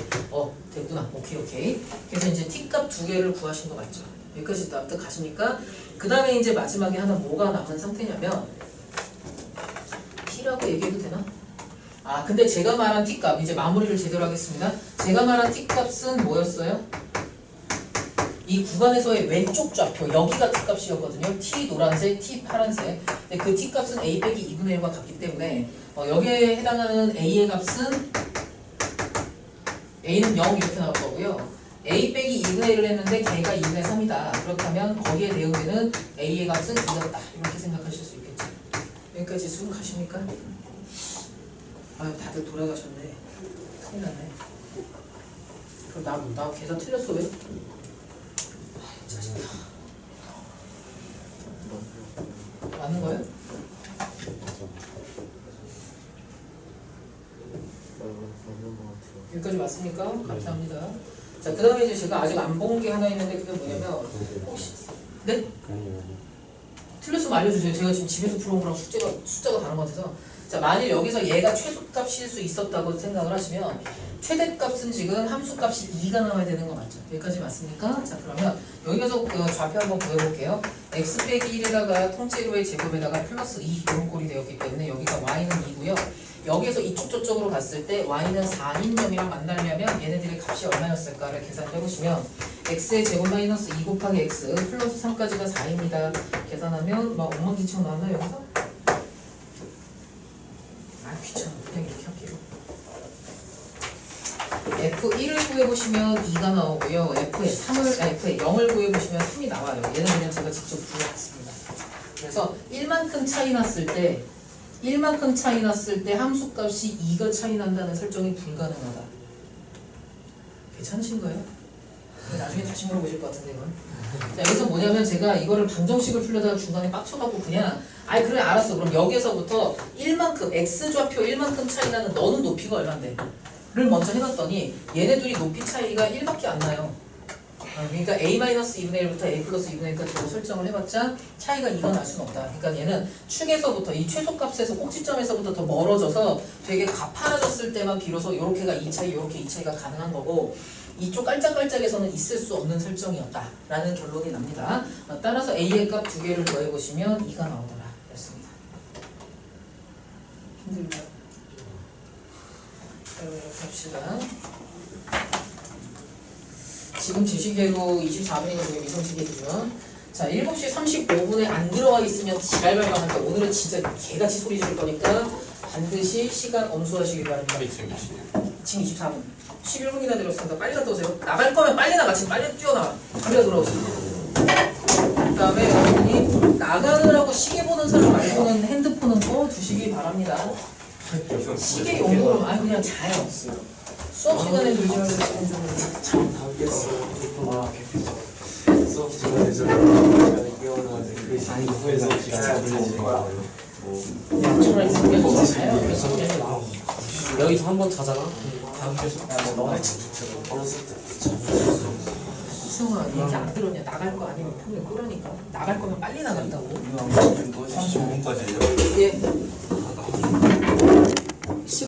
됐구나. 오케이. 그래서 이제 t값 두 개를 구하신 거 맞죠? 여기까지 납득하십니까? 그 다음에 이제 마지막에 하나 뭐가 남은 상태냐면 t라고 얘기해도 되나? 근데 제가 말한 t값 이제 마무리를 제대로 하겠습니다. 제가 말한 t값은 뭐였어요? 이 구간에서의 왼쪽 좌표 여기가 t값이었거든요. t 노란색, t 파란색. 근데 그 t값은 a 빼기 2분의 1과 같기 때문에 여기에 해당하는 a의 값은 a는 0 이렇게 나올 거고요. a 빼기 2분의 1을 했는데 걔가 2분의 3이다. 그렇다면 거기에 대응되는 a의 값은 2였다. 이렇게 생각하실 수 있겠죠. 여기까지 수능 가십니까? 아유 다들 돌아가셨네. 큰일 났네. 그럼 나 계산 틀렸어 왜? 짜증나. 맞는 거예요? 여기까지 맞습니까? 감사합니다. 자, 그 다음에 이제 제가 아직 안 본 게 하나 있는데 그게 뭐냐면 혹시 네? 틀렸으면 알려주세요. 제가 지금 집에서 풀어온 거랑 숫자가 다른 것 같아서. 자, 만일 여기서 얘가 최소값일 수 있었다고 생각을 하시면 최대값은 지금 함수값이 2가 나와야 되는 거 맞죠? 여기까지 맞습니까? 자, 그러면 여기서 좌표 한번 구해볼게요. x 빼기 1에다가 통째로의 제곱에다가 플러스 2 이런 꼴이 되었기 때문에 여기가 y는 2고요. 여기에서 이쪽 저쪽으로 갔을 때 y는 4인 점이랑 만나려면 얘네들의 값이 얼마였을까를 계산을 해보시면 x의 제곱 마이너스 2 곱하기 x 플러스 3까지가 4입니다. 계산하면 막 엉망진창 나왔나요 여기서? 귀찮아. 그냥 이렇게 할게요. F1을 구해보시면 2가 나오고요. F의 0을 구해보시면 3이 나와요. 얘는 그냥 제가 직접 구해봤습니다. 그래서 1만큼 차이 났을 때 함수값이 2가 차이 난다는 설정이 불가능하다. 괜찮으신가요? 나중에 다시 물어보실 것 같은데 이건. 자, 여기서 뭐냐면 제가 이거를 방정식을 풀려다가 중간에 빡쳐갖고 그냥 그래 알았어. 그럼 여기서부터 1만큼 x좌표 1만큼 차이 나는 너는 높이가 얼만데? 를 먼저 해놨더니 얘네들이 높이 차이가 1밖에 안 나요. 그러니까 a-2분의 1부터 a 플러스 2분의 1까지 설정을 해봤자 차이가 2가 날 수는 없다. 그러니까 얘는 축에서부터 이 최소값에서 꼭지점에서부터 더 멀어져서 되게 가파라졌을 때만 비로소 요렇게가 이 차이 요렇게 이 차이가 가능한 거고 이쪽 깔짝깔짝에서는 있을 수 없는 설정이었다 라는 결론이 납니다. 따라서 a의 값 두 개를 더해보시면 2가 나오더라 였습니다. 힘들다. 이렇게 합시다. 지금 제 시계로 24분이거든요. 미성 시계이죠. 자, 7시 35분에 안 들어와 있으면 지랄발광한데 오늘은 진짜 개같이 소리 지를 거니까 반드시 시간 엄수하시기 바랍니다. 지금 24분. 11분이나 내렸습니다. 빨리 갔다 오세요. 나갈 거면 빨리 나가. 지금 빨리 뛰어나와. 빨리 돌아오세요. 그 다음에 여러분이 나가느라고 시계 보는 사람 말고는 핸드폰은 꺼두시기 바랍니다. 시계 용도로 그냥 자요. 수업 시간에 들지 말고 지금 좀 수업 시간에 저는 깨어나서 아니 후에서 시간을 불리니까 약초를 준비해서 자요. 여기서 한번 자잖아. 다음 주에서 너네 어렸을 때 자주 이성아 얘기 안 들었냐? 나갈 거 아니면 폰을 끄라니까. 나갈 거면 빨리 나간다고. 35분까지예요? 예.